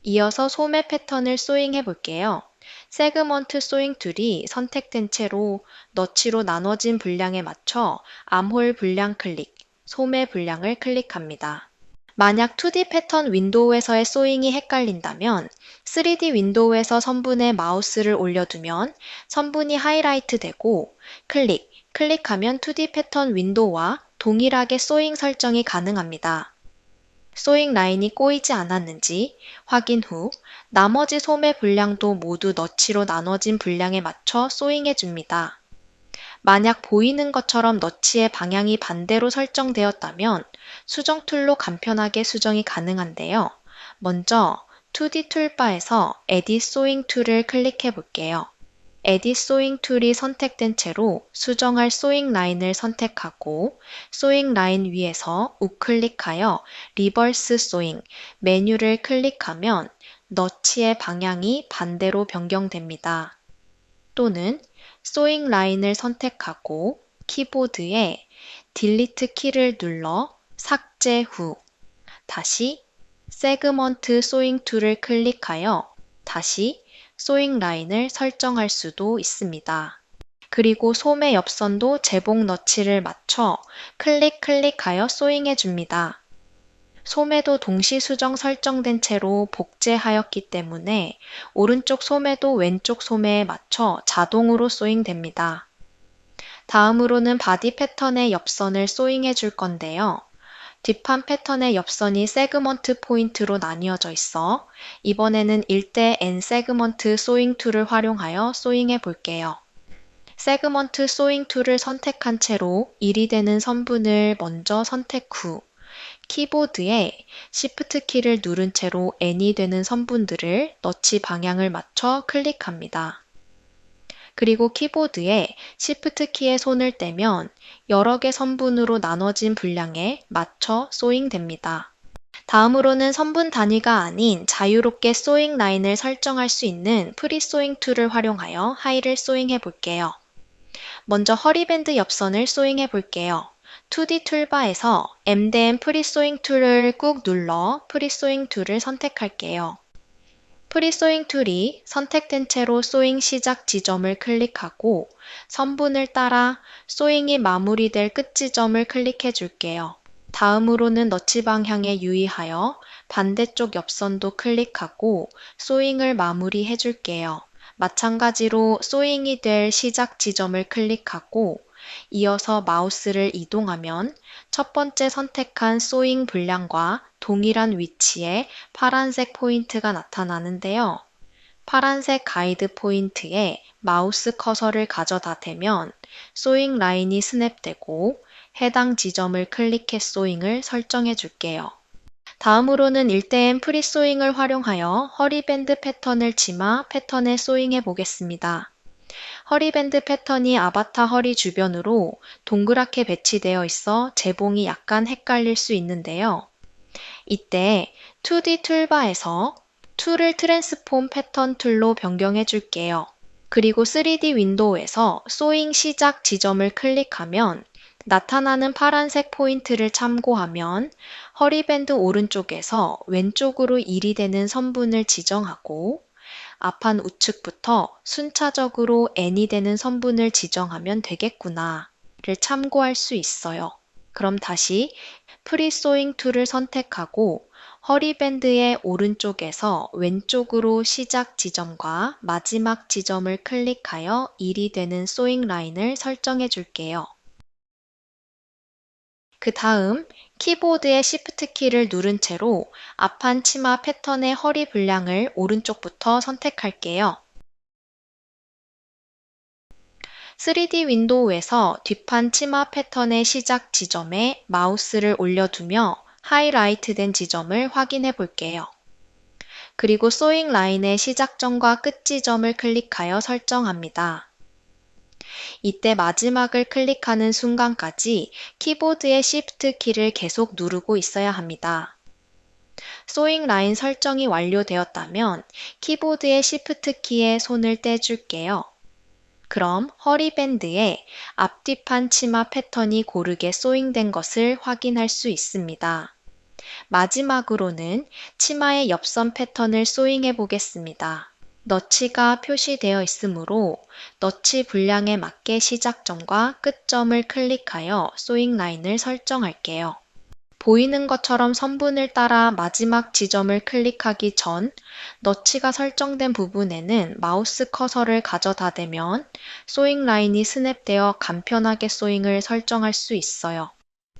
이어서 소매 패턴을 소잉해 볼게요. 세그먼트 소잉 툴이 선택된 채로 너치로 나눠진 분량에 맞춰 암홀 분량 클릭, 소매 분량을 클릭합니다. 만약 2D 패턴 윈도우에서의 소잉이 헷갈린다면 3D 윈도우에서 선분에 마우스를 올려두면 선분이 하이라이트 되고 클릭하면 2D 패턴 윈도우와 동일하게 소잉 설정이 가능합니다. 소잉 라인이 꼬이지 않았는지 확인 후 나머지 소매 분량도 모두 너치로 나눠진 분량에 맞춰 소잉해 줍니다. 만약 보이는 것처럼 너치의 방향이 반대로 설정되었다면 수정 툴로 간편하게 수정이 가능한데요. 먼저 2D 툴바에서 Edit Sewing 툴을 클릭해 볼게요. Edit Sewing 툴이 선택된 채로 수정할 소잉 라인을 선택하고 소잉 라인 위에서 우클릭하여 리버스 소잉 메뉴를 클릭하면 너치의 방향이 반대로 변경됩니다. 또는 소잉 라인을 선택하고 키보드에 딜리트 키를 눌러 삭제 후 다시 세그먼트 소잉 툴을 클릭하여 다시 소잉 라인을 설정할 수도 있습니다. 그리고 소매 옆선도 제복 너치를 맞춰 클릭하여 소잉해 줍니다. 소매도 동시 수정 설정된 채로 복제하였기 때문에 오른쪽 소매도 왼쪽 소매에 맞춰 자동으로 소잉됩니다. 다음으로는 바디 패턴의 옆선을 소잉해 줄 건데요. 뒷판 패턴의 옆선이 세그먼트 포인트로 나뉘어져 있어 이번에는 1대 N 세그먼트 소잉 툴을 활용하여 소잉해 볼게요. 세그먼트 소잉 툴을 선택한 채로 1이 되는 선분을 먼저 선택 후 키보드에 Shift 키를 누른 채로 N이 되는 선분들을 너치 방향을 맞춰 클릭합니다. 그리고 키보드에 Shift 키에 손을 떼면 여러 개 선분으로 나눠진 분량에 맞춰 소잉됩니다. 다음으로는 선분 단위가 아닌 자유롭게 소잉 라인을 설정할 수 있는 프리 소잉 툴을 활용하여 하의를 소잉해 볼게요. 먼저 허리밴드 옆선을 소잉해 볼게요. 2D 툴바에서 M/M 프리 소잉 툴을 꾹 눌러 프리 소잉 툴을 선택할게요. 프리 소잉 툴이 선택된 채로 소잉 시작 지점을 클릭하고 선분을 따라 소잉이 마무리될 끝 지점을 클릭해 줄게요. 다음으로는 너치 방향에 유의하여 반대쪽 옆선도 클릭하고 소잉을 마무리해 줄게요. 마찬가지로 소잉이 될 시작 지점을 클릭하고 이어서 마우스를 이동하면 첫 번째 선택한 소잉 분량과 동일한 위치에 파란색 포인트가 나타나는데요. 파란색 가이드 포인트에 마우스 커서를 가져다 대면 소잉 라인이 스냅되고 해당 지점을 클릭해 소잉을 설정해 줄게요. 다음으로는 1대 N 프리 소잉을 활용하여 허리밴드 패턴을 치마 패턴에 소잉해 보겠습니다. 허리밴드 패턴이 아바타 허리 주변으로 동그랗게 배치되어 있어 재봉이 약간 헷갈릴 수 있는데요. 이때 2D 툴바에서 툴을 트랜스폼 패턴 툴로 변경해 줄게요. 그리고 3D 윈도우에서 소잉 시작 지점을 클릭하면 나타나는 파란색 포인트를 참고하면 허리밴드 오른쪽에서 왼쪽으로 1이 되는 선분을 지정하고 앞판 우측부터 순차적으로 N이 되는 선분을 지정하면 되겠구나를 참고할 수 있어요. 그럼 다시 프리 소잉 툴을 선택하고 허리밴드의 오른쪽에서 왼쪽으로 시작 지점과 마지막 지점을 클릭하여 1이 되는 소잉 라인을 설정해 줄게요. 그 다음 키보드의 Shift 키를 누른 채로 앞판 치마 패턴의 허리 분량을 오른쪽부터 선택할게요. 3D 윈도우에서 뒷판 치마 패턴의 시작 지점에 마우스를 올려두며 하이라이트 된 지점을 확인해 볼게요. 그리고 소잉 라인의 시작점과 끝 지점을 클릭하여 설정합니다. 이때 마지막을 클릭하는 순간까지 키보드의 Shift 키를 계속 누르고 있어야 합니다. 소잉 라인 설정이 완료되었다면 키보드의 Shift 키에 손을 떼줄게요. 그럼 허리밴드에 앞뒤판 치마 패턴이 고르게 소잉된 것을 확인할 수 있습니다. 마지막으로는 치마의 옆선 패턴을 소잉해 보겠습니다. 너치가 표시되어 있으므로 너치 분량에 맞게 시작점과 끝점을 클릭하여 소잉 라인을 설정할게요. 보이는 것처럼 선분을 따라 마지막 지점을 클릭하기 전 너치가 설정된 부분에는 마우스 커서를 가져다 대면 소잉 라인이 스냅되어 간편하게 소잉을 설정할 수 있어요.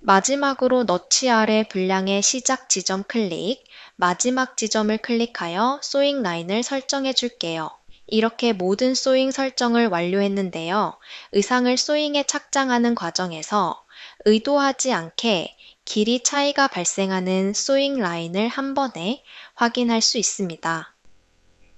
마지막으로 너치 아래 분량의 시작 지점 클릭, 마지막 지점을 클릭하여 소잉 라인을 설정해 줄게요. 이렇게 모든 소잉 설정을 완료했는데요. 의상을 소잉에 착장하는 과정에서 의도하지 않게 길이 차이가 발생하는 소잉 라인을 한 번에 확인할 수 있습니다.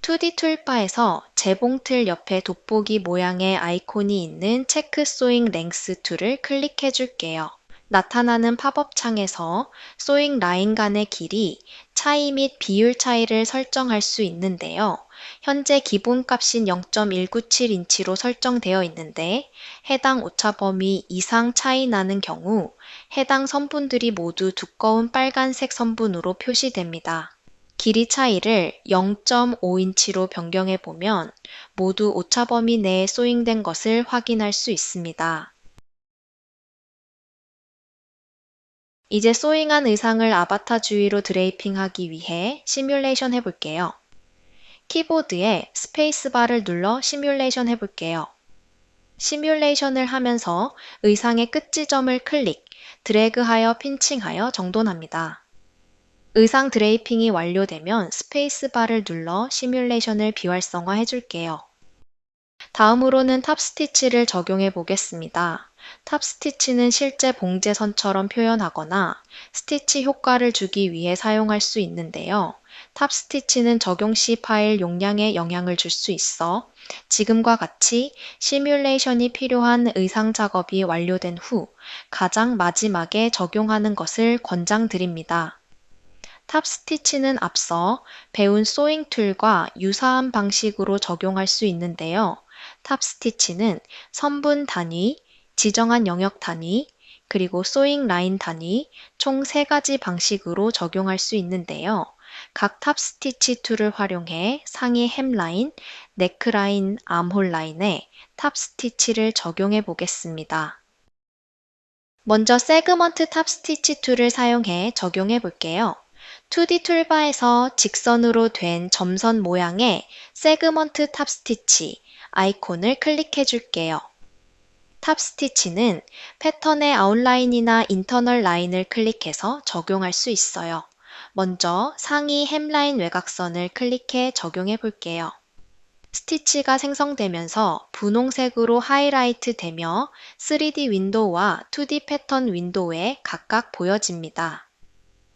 2D 툴바에서 재봉틀 옆에 돋보기 모양의 아이콘이 있는 체크 소잉 랭스 툴을 클릭해 줄게요. 나타나는 팝업 창에서 소잉 라인 간의 길이, 차이 및 비율 차이를 설정할 수 있는데요. 현재 기본값인 0.197인치로 설정되어 있는데 해당 오차 범위 이상 차이 나는 경우 해당 선분들이 모두 두꺼운 빨간색 선분으로 표시됩니다. 길이 차이를 0.5인치로 변경해 보면 모두 오차 범위 내에 소잉된 것을 확인할 수 있습니다. 이제 소잉한 의상을 아바타 주위로 드레이핑하기 위해 시뮬레이션 해볼게요. 키보드에 스페이스바를 눌러 시뮬레이션 해볼게요. 시뮬레이션을 하면서 의상의 끝 지점을 클릭, 드래그하여 핀칭하여 정돈합니다. 의상 드레이핑이 완료되면 스페이스바를 눌러 시뮬레이션을 비활성화 해줄게요. 다음으로는 탑 스티치를 적용해 보겠습니다. 탑 스티치는 실제 봉제선처럼 표현하거나 스티치 효과를 주기 위해 사용할 수 있는데요. 탑 스티치는 적용 시 파일 용량에 영향을 줄 수 있어 지금과 같이 시뮬레이션이 필요한 의상 작업이 완료된 후 가장 마지막에 적용하는 것을 권장드립니다. 탑 스티치는 앞서 배운 소잉 툴과 유사한 방식으로 적용할 수 있는데요. 탑 스티치는 선분 단위, 지정한 영역 단위, 그리고 소잉 라인 단위 총 3가지 방식으로 적용할 수 있는데요. 각 탑 스티치 툴을 활용해 상의 햄라인, 네크라인, 암홀 라인에 탑 스티치를 적용해 보겠습니다. 먼저 세그먼트 탑 스티치 툴을 사용해 적용해 볼게요. 2D 툴바에서 직선으로 된 점선 모양의 세그먼트 탑 스티치 아이콘을 클릭해 줄게요. 탑 스티치는 패턴의 아웃라인이나 인터널 라인을 클릭해서 적용할 수 있어요. 먼저 상의 햄라인 외곽선을 클릭해 적용해 볼게요. 스티치가 생성되면서 분홍색으로 하이라이트 되며 3D 윈도우와 2D 패턴 윈도우에 각각 보여집니다.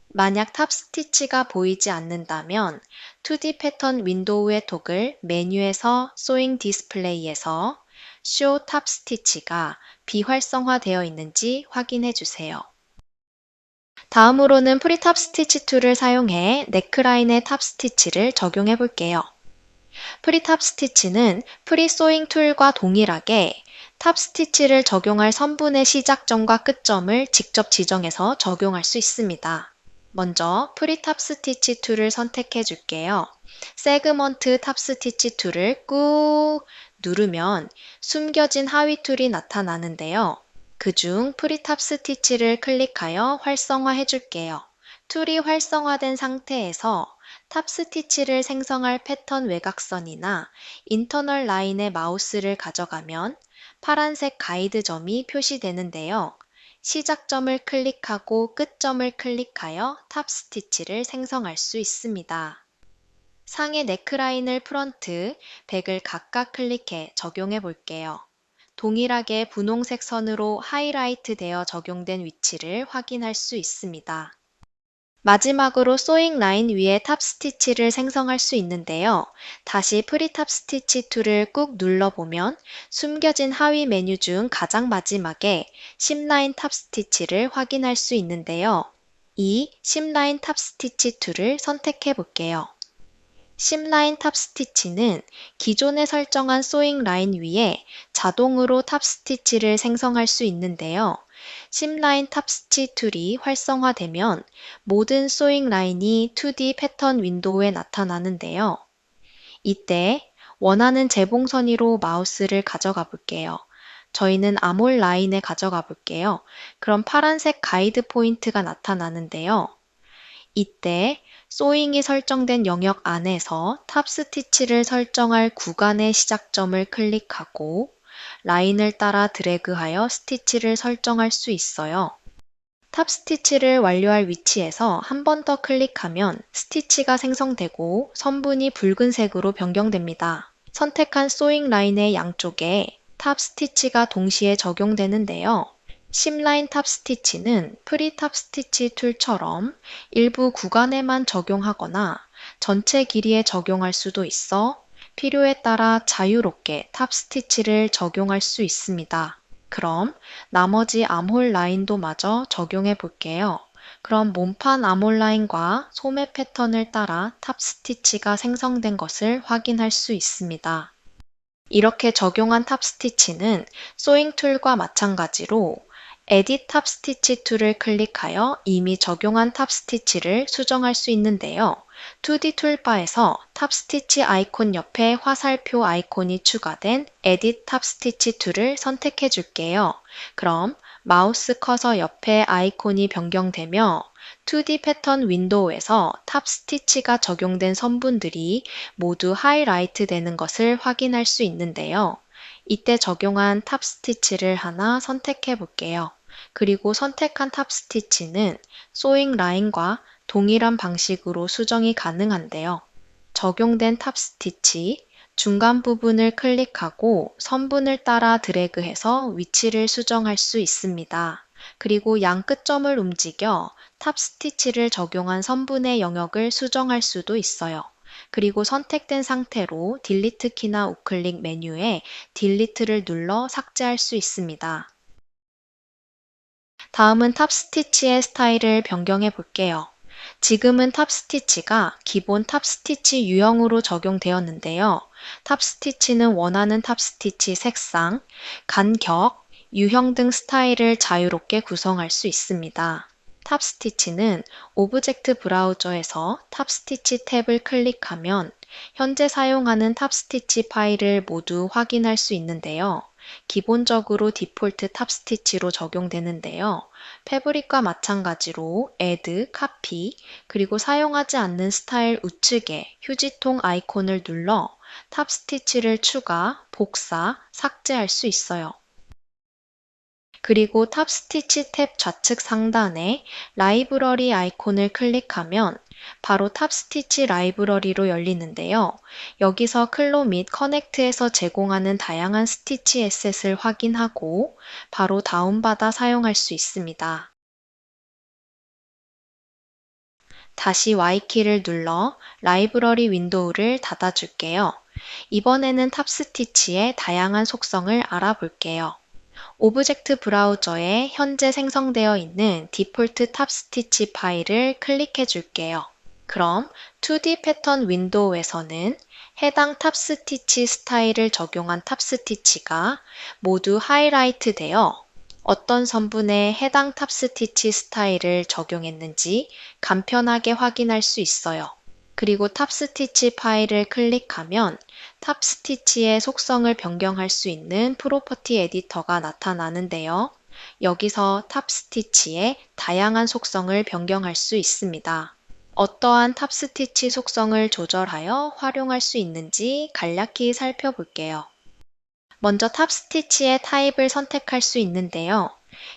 만약 탑 스티치가 보이지 않는다면 2D 패턴 윈도우의 토글 메뉴에서 소잉 디스플레이에서 Show 탑 스티치가 비활성화되어 있는지 확인해 주세요. 다음으로는 프리 탑 스티치 툴을 사용해 넥라인의 탑 스티치를 적용해 볼게요. 프리 탑 스티치는 프리 소잉 툴과 동일하게 탑 스티치를 적용할 선분의 시작점과 끝점을 직접 지정해서 적용할 수 있습니다. 먼저 프리 탑 스티치 툴을 선택해 줄게요. 세그먼트 탑 스티치 툴을 꾹 누르면 숨겨진 하위 툴이 나타나는데요. 그중 프리 탑 스티치를 클릭하여 활성화해 줄게요. 툴이 활성화된 상태에서 탑 스티치를 생성할 패턴 외곽선이나 인터널 라인에 마우스를 가져가면 파란색 가이드 점이 표시되는데요. 시작점을 클릭하고 끝점을 클릭하여 탑 스티치를 생성할 수 있습니다. 상의 넥라인을 프런트, 백을 각각 클릭해 적용해 볼게요. 동일하게 분홍색 선으로 하이라이트 되어 적용된 위치를 확인할 수 있습니다. 마지막으로 소잉 라인 위에 탑 스티치를 생성할 수 있는데요. 다시 프리 탑 스티치 툴을 꾹 눌러보면 숨겨진 하위 메뉴 중 가장 마지막에 심라인 탑 스티치를 확인할 수 있는데요. 이 심라인 탑 스티치 툴을 선택해 볼게요. 심라인 탑 스티치는 기존에 설정한 소잉 라인 위에 자동으로 탑 스티치를 생성할 수 있는데요. 심라인 탑 스티치 툴이 활성화되면 모든 소잉 라인이 2D 패턴 윈도우에 나타나는데요. 이때 원하는 재봉선 위로 마우스를 가져가 볼게요. 저희는 아몰 라인에 가져가 볼게요. 그럼 파란색 가이드 포인트가 나타나는데요. 이때 소잉이 설정된 영역 안에서 탑 스티치를 설정할 구간의 시작점을 클릭하고 라인을 따라 드래그하여 스티치를 설정할 수 있어요. 탑 스티치를 완료할 위치에서 한 번 더 클릭하면 스티치가 생성되고 선분이 붉은색으로 변경됩니다. 선택한 소잉 라인의 양쪽에 탑 스티치가 동시에 적용되는데요. 10라인 탑 스티치는 프리 탑 스티치 툴처럼 일부 구간에만 적용하거나 전체 길이에 적용할 수도 있어 필요에 따라 자유롭게 탑 스티치를 적용할 수 있습니다. 그럼 나머지 암홀 라인도 마저 적용해 볼게요. 그럼 몸판 암홀 라인과 소매 패턴을 따라 탑 스티치가 생성된 것을 확인할 수 있습니다. 이렇게 적용한 탑 스티치는 소잉 툴과 마찬가지로 에딧 탑 스티치 툴을 클릭하여 이미 적용한 탑 스티치를 수정할 수 있는데요. 2D 툴바에서 탑 스티치 아이콘 옆에 화살표 아이콘이 추가된 에딧 탑 스티치 툴을 선택해 줄게요. 그럼 마우스 커서 옆에 아이콘이 변경되며 2D 패턴 윈도우에서 탑 스티치가 적용된 선분들이 모두 하이라이트 되는 것을 확인할 수 있는데요. 이때 적용한 탑 스티치를 하나 선택해 볼게요. 그리고 선택한 탑 스티치는 소잉 라인과 동일한 방식으로 수정이 가능한데요. 적용된 탑 스티치 중간 부분을 클릭하고 선분을 따라 드래그해서 위치를 수정할 수 있습니다. 그리고 양 끝점을 움직여 탑 스티치를 적용한 선분의 영역을 수정할 수도 있어요. 그리고 선택된 상태로 딜리트 키나 우클릭 메뉴에 딜리트를 눌러 삭제할 수 있습니다. 다음은 탑 스티치의 스타일을 변경해 볼게요. 지금은 탑 스티치가 기본 탑 스티치 유형으로 적용되었는데요. 탑 스티치는 원하는 탑 스티치 색상, 간격, 유형 등 스타일을 자유롭게 구성할 수 있습니다. 탑 스티치는 오브젝트 브라우저에서 탑 스티치 탭을 클릭하면 현재 사용하는 탑 스티치 파일을 모두 확인할 수 있는데요. 기본적으로 디폴트 탑 스티치로 적용되는데요. 패브릭과 마찬가지로 Add, Copy, 그리고 사용하지 않는 스타일 우측에 휴지통 아이콘을 눌러 탑 스티치를 추가, 복사, 삭제할 수 있어요. 그리고 탑 스티치 탭 좌측 상단에 라이브러리 아이콘을 클릭하면 바로 탑 스티치 라이브러리로 열리는데요. 여기서 클로 및 커넥트에서 제공하는 다양한 스티치 에셋을 확인하고 바로 다운받아 사용할 수 있습니다. 다시 Y키를 눌러 라이브러리 윈도우를 닫아줄게요. 이번에는 탑 스티치의 다양한 속성을 알아볼게요. 오브젝트 브라우저에 현재 생성되어 있는 디폴트 탑 스티치 파일을 클릭해 줄게요. 그럼 2D 패턴 윈도우에서는 해당 탑 스티치 스타일을 적용한 탑 스티치가 모두 하이라이트 되어 어떤 선분에 해당 탑 스티치 스타일을 적용했는지 간편하게 확인할 수 있어요. 그리고 탑 스티치 파일을 클릭하면 탑 스티치의 속성을 변경할 수 있는 프로퍼티 에디터가 나타나는데요. 여기서 탑 스티치의 다양한 속성을 변경할 수 있습니다. 어떠한 탑 스티치 속성을 조절하여 활용할 수 있는지 간략히 살펴볼게요. 먼저 탑 스티치의 타입을 선택할 수 있는데요.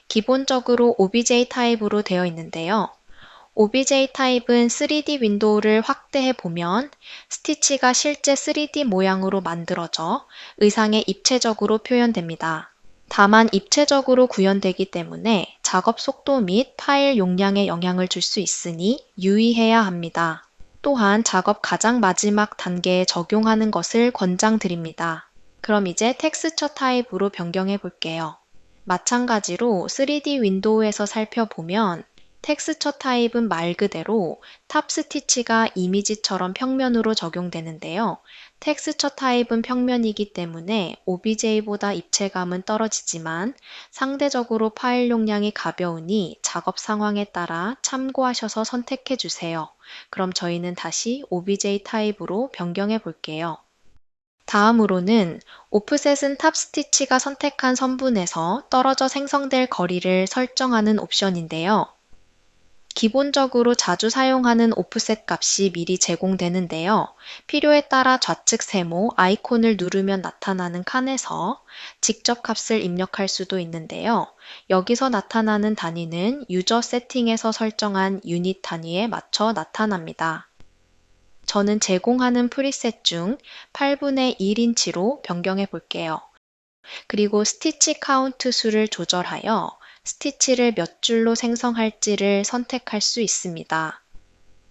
기본적으로 OBJ 타입으로 되어 있는데요. OBJ 타입은 3D 윈도우를 확대해 보면 스티치가 실제 3D 모양으로 만들어져 의상에 입체적으로 표현됩니다. 다만 입체적으로 구현되기 때문에 작업 속도 및 파일 용량에 영향을 줄 수 있으니 유의해야 합니다. 또한 작업 가장 마지막 단계에 적용하는 것을 권장드립니다. 그럼 이제 텍스처 타입으로 변경해 볼게요. 마찬가지로 3D 윈도우에서 살펴보면 텍스처 타입은 말 그대로 탑 스티치가 이미지처럼 평면으로 적용되는데요. 텍스처 타입은 평면이기 때문에 OBJ보다 입체감은 떨어지지만 상대적으로 파일 용량이 가벼우니 작업 상황에 따라 참고하셔서 선택해 주세요. 그럼 저희는 다시 OBJ 타입으로 변경해 볼게요. 다음으로는 오프셋은 탑 스티치가 선택한 선분에서 떨어져 생성될 거리를 설정하는 옵션인데요. 기본적으로 자주 사용하는 오프셋 값이 미리 제공되는데요. 필요에 따라 좌측 세모 아이콘을 누르면 나타나는 칸에서 직접 값을 입력할 수도 있는데요. 여기서 나타나는 단위는 유저 세팅에서 설정한 유닛 단위에 맞춰 나타납니다. 저는 제공하는 프리셋 중 8분의 1인치로 변경해 볼게요. 그리고 스티치 카운트 수를 조절하여 스티치를 몇 줄로 생성할지를 선택할 수 있습니다.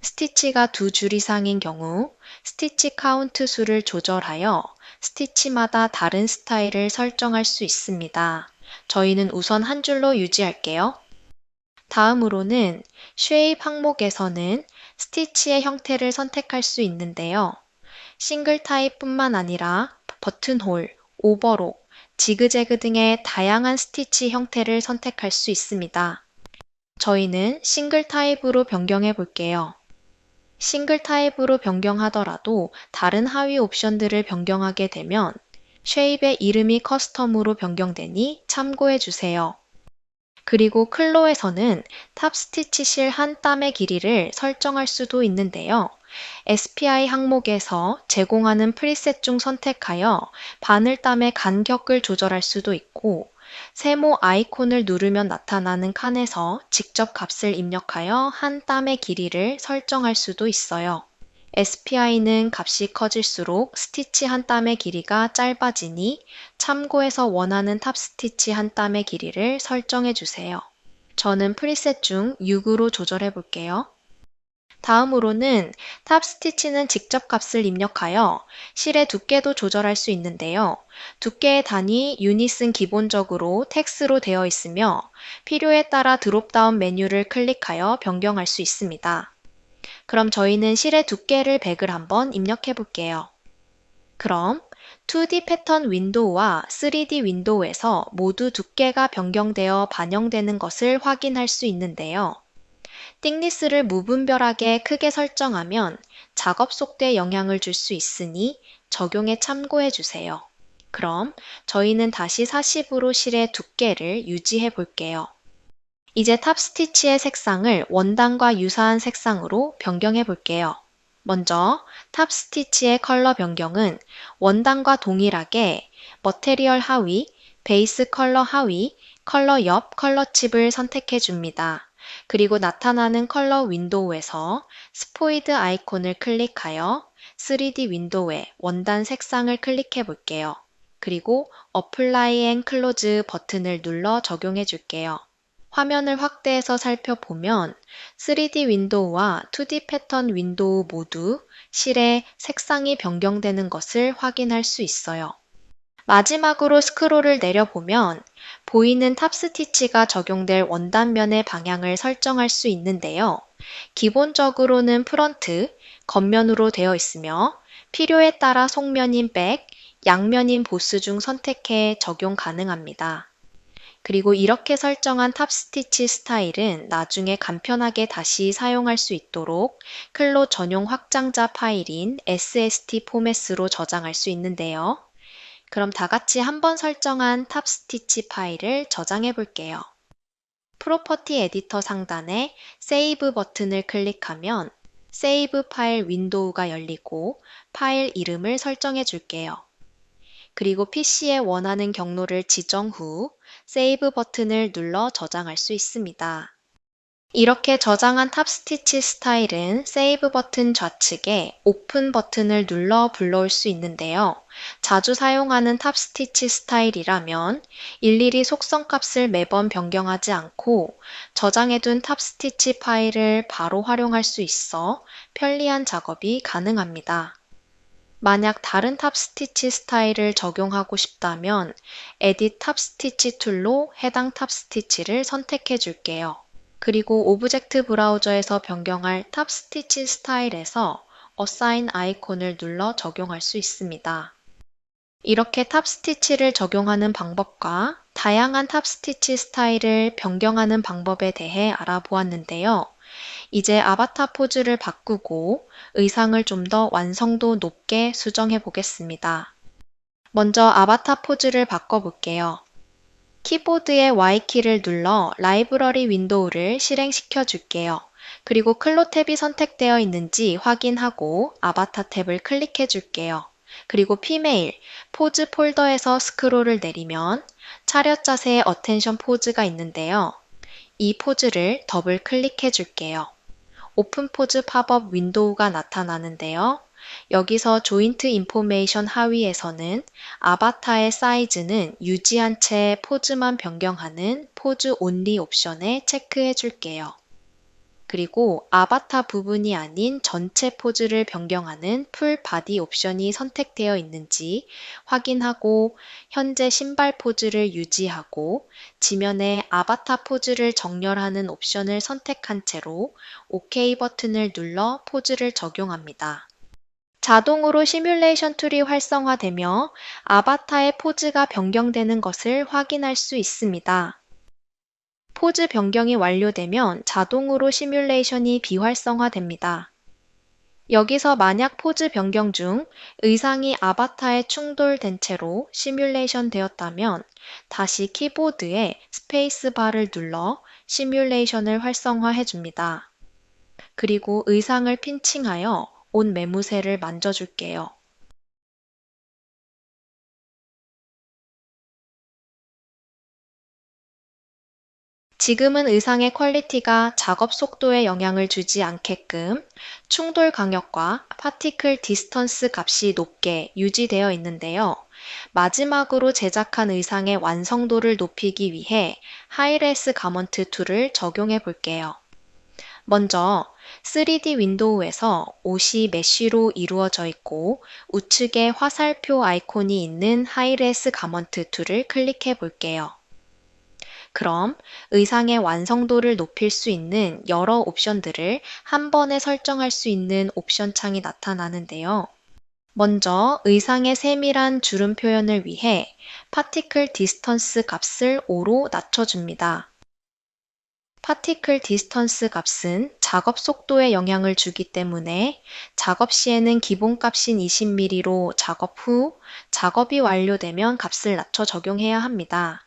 스티치가 2줄 이상인 경우 스티치 카운트 수를 조절하여 스티치마다 다른 스타일을 설정할 수 있습니다. 저희는 우선 한 줄로 유지할게요. 다음으로는 쉐입 항목에서는 스티치의 형태를 선택할 수 있는데요. 싱글 타입뿐만 아니라 버튼홀, 오버록, 지그재그 등의 다양한 스티치 형태를 선택할 수 있습니다. 저희는 싱글 타입으로 변경해 볼게요. 싱글 타입으로 변경하더라도 다른 하위 옵션들을 변경하게 되면 쉐입의 이름이 커스텀으로 변경되니 참고해 주세요. 그리고 클로에서는 탑 스티치 실 한 땀의 길이를 설정할 수도 있는데요. SPI 항목에서 제공하는 프리셋 중 선택하여 바늘땀의 간격을 조절할 수도 있고 세모 아이콘을 누르면 나타나는 칸에서 직접 값을 입력하여 한 땀의 길이를 설정할 수도 있어요. SPI는 값이 커질수록 스티치 한 땀의 길이가 짧아지니 참고해서 원하는 탑 스티치 한 땀의 길이를 설정해 주세요. 저는 프리셋 중 6으로 조절해 볼게요. 다음으로는 탑 스티치는 직접 값을 입력하여 실의 두께도 조절할 수 있는데요. 두께의 단위 유닛은 기본적으로 텍스로 되어 있으며 필요에 따라 드롭다운 메뉴를 클릭하여 변경할 수 있습니다. 그럼 저희는 실의 두께를 100을 한번 입력해 볼게요. 그럼 2D 패턴 윈도우와 3D 윈도우에서 모두 두께가 변경되어 반영되는 것을 확인할 수 있는데요. 띵니스를 무분별하게 크게 설정하면 작업 속도에 영향을 줄 수 있으니 적용에 참고해 주세요. 그럼 저희는 다시 40으로 실의 두께를 유지해 볼게요. 이제 탑 스티치의 색상을 원단과 유사한 색상으로 변경해 볼게요. 먼저 탑 스티치의 컬러 변경은 원단과 동일하게 머테리얼 하위, 베이스 컬러 하위, 컬러 옆 컬러 칩을 선택해 줍니다. 그리고 나타나는 컬러 윈도우에서 스포이드 아이콘을 클릭하여 3D 윈도우에 원단 색상을 클릭해 볼게요. 그리고 어플라이 앤 클로즈 버튼을 눌러 적용해 줄게요. 화면을 확대해서 살펴보면 3D 윈도우와 2D 패턴 윈도우 모두 실의 색상이 변경되는 것을 확인할 수 있어요. 마지막으로 스크롤을 내려보면 보이는 탑 스티치가 적용될 원단면의 방향을 설정할 수 있는데요. 기본적으로는 프런트, 겉면으로 되어 있으며 필요에 따라 속면인 백, 양면인 보스 중 선택해 적용 가능합니다. 그리고 이렇게 설정한 탑 스티치 스타일은 나중에 간편하게 다시 사용할 수 있도록 클로 전용 확장자 파일인 SST 포맷으로 저장할 수 있는데요. 그럼 다 같이 한번 설정한 탑 스티치 파일을 저장해 볼게요. 프로퍼티 에디터 상단에 세이브 버튼을 클릭하면 세이브 파일 윈도우가 열리고 파일 이름을 설정해 줄게요. 그리고 PC에 원하는 경로를 지정 후 세이브 버튼을 눌러 저장할 수 있습니다. 이렇게 저장한 탑 스티치 스타일은 세이브 버튼 좌측에 오픈 버튼을 눌러 불러올 수 있는데요. 자주 사용하는 탑 스티치 스타일이라면 일일이 속성 값을 매번 변경하지 않고 저장해둔 탑 스티치 파일을 바로 활용할 수 있어 편리한 작업이 가능합니다. 만약 다른 탑 스티치 스타일을 적용하고 싶다면 에딧 탑 스티치 툴로 해당 탑 스티치를 선택해 줄게요. 그리고 오브젝트 브라우저에서 변경할 탑 스티치 스타일에서 어사인 아이콘을 눌러 적용할 수 있습니다. 이렇게 탑 스티치를 적용하는 방법과 다양한 탑 스티치 스타일을 변경하는 방법에 대해 알아보았는데요. 이제 아바타 포즈를 바꾸고 의상을 좀 더 완성도 높게 수정해 보겠습니다. 먼저 아바타 포즈를 바꿔볼게요. 키보드의 Y키를 눌러 라이브러리 윈도우를 실행시켜 줄게요. 그리고 클로 탭이 선택되어 있는지 확인하고 아바타 탭을 클릭해 줄게요. 그리고 피메일, 포즈 폴더에서 스크롤을 내리면 차렷 자세의 어텐션 포즈가 있는데요. 이 포즈를 더블 클릭해 줄게요. 오픈 포즈 팝업 윈도우가 나타나는데요. 여기서 조인트 인포메이션 하위에서는 아바타의 사이즈는 유지한 채 포즈만 변경하는 포즈 온리 옵션에 체크해 줄게요. 그리고 아바타 부분이 아닌 전체 포즈를 변경하는 풀 바디 옵션이 선택되어 있는지 확인하고 현재 신발 포즈를 유지하고 지면에 아바타 포즈를 정렬하는 옵션을 선택한 채로 OK 버튼을 눌러 포즈를 적용합니다. 자동으로 시뮬레이션 툴이 활성화되며 아바타의 포즈가 변경되는 것을 확인할 수 있습니다. 포즈 변경이 완료되면 자동으로 시뮬레이션이 비활성화됩니다. 여기서 만약 포즈 변경 중 의상이 아바타에 충돌된 채로 시뮬레이션 되었다면 다시 키보드에 스페이스바를 눌러 시뮬레이션을 활성화해 줍니다. 그리고 의상을 핀칭하여 옷 매무새를 만져줄게요. 지금은 의상의 퀄리티가 작업 속도에 영향을 주지 않게끔 충돌 강역과 파티클 디스턴스 값이 높게 유지되어 있는데요. 마지막으로 제작한 의상의 완성도를 높이기 위해 하이레스 가먼트 툴을 적용해 볼게요. 먼저 3D 윈도우에서 옷이 메쉬로 이루어져 있고 우측에 화살표 아이콘이 있는 하이레스 가먼트 툴을 클릭해 볼게요. 그럼 의상의 완성도를 높일 수 있는 여러 옵션들을 한 번에 설정할 수 있는 옵션 창이 나타나는데요. 먼저 의상의 세밀한 주름 표현을 위해 파티클 디스턴스 값을 5로 낮춰줍니다. 파티클 디스턴스 값은 작업 속도에 영향을 주기 때문에 작업 시에는 기본값인 20mm로 작업 후, 작업이 완료되면 값을 낮춰 적용해야 합니다.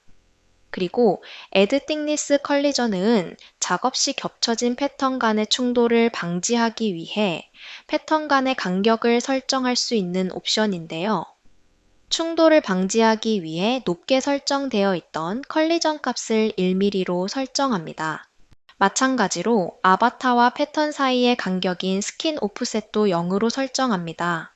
그리고 Add Thickness Collision은 작업 시 겹쳐진 패턴 간의 충돌을 방지하기 위해 패턴 간의 간격을 설정할 수 있는 옵션인데요. 충돌을 방지하기 위해 높게 설정되어 있던 컬리전 값을 1mm로 설정합니다. 마찬가지로 아바타와 패턴 사이의 간격인 스킨 오프셋도 0으로 설정합니다.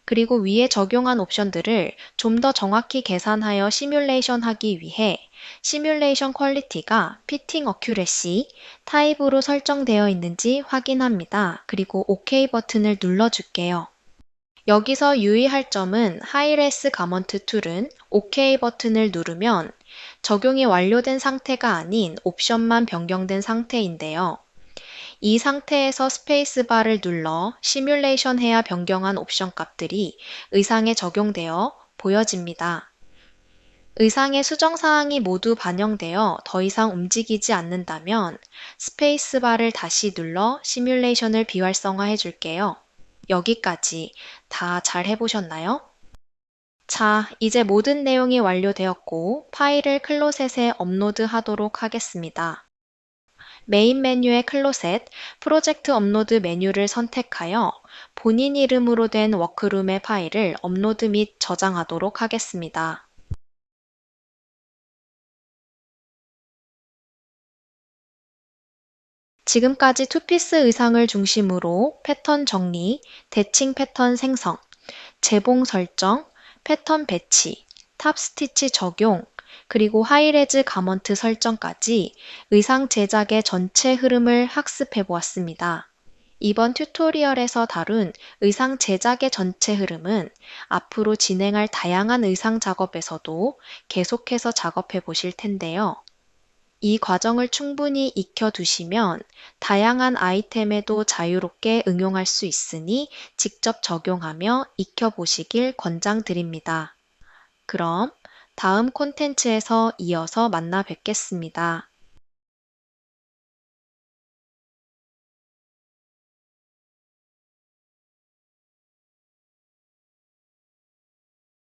그리고 위에 적용한 옵션들을 좀 더 정확히 계산하여 시뮬레이션 하기 위해 시뮬레이션 퀄리티가 피팅 어큐레시 타입으로 설정되어 있는지 확인합니다. 그리고 OK 버튼을 눌러줄게요. 여기서 유의할 점은 하이레스 가먼트 툴은 OK 버튼을 누르면 적용이 완료된 상태가 아닌 옵션만 변경된 상태인데요. 이 상태에서 스페이스바를 눌러 시뮬레이션 해야 변경한 옵션 값들이 의상에 적용되어 보여집니다. 의상의 수정사항이 모두 반영되어 더 이상 움직이지 않는다면 스페이스바를 다시 눌러 시뮬레이션을 비활성화해 줄게요. 여기까지 다 잘 해보셨나요? 자, 이제 모든 내용이 완료되었고 파일을 클로셋에 업로드 하도록 하겠습니다. 메인 메뉴의 클로셋, 프로젝트 업로드 메뉴를 선택하여 본인 이름으로 된 워크룸의 파일을 업로드 및 저장하도록 하겠습니다. 지금까지 투피스 의상을 중심으로 패턴 정리, 대칭 패턴 생성, 재봉 설정, 패턴 배치, 탑 스티치 적용, 그리고 하이레즈 가먼트 설정까지 의상 제작의 전체 흐름을 학습해 보았습니다. 이번 튜토리얼에서 다룬 의상 제작의 전체 흐름은 앞으로 진행할 다양한 의상 작업에서도 계속해서 작업해 보실 텐데요. 이 과정을 충분히 익혀두시면 다양한 아이템에도 자유롭게 응용할 수 있으니 직접 적용하며 익혀보시길 권장드립니다. 그럼 다음 콘텐츠에서 이어서 만나 뵙겠습니다.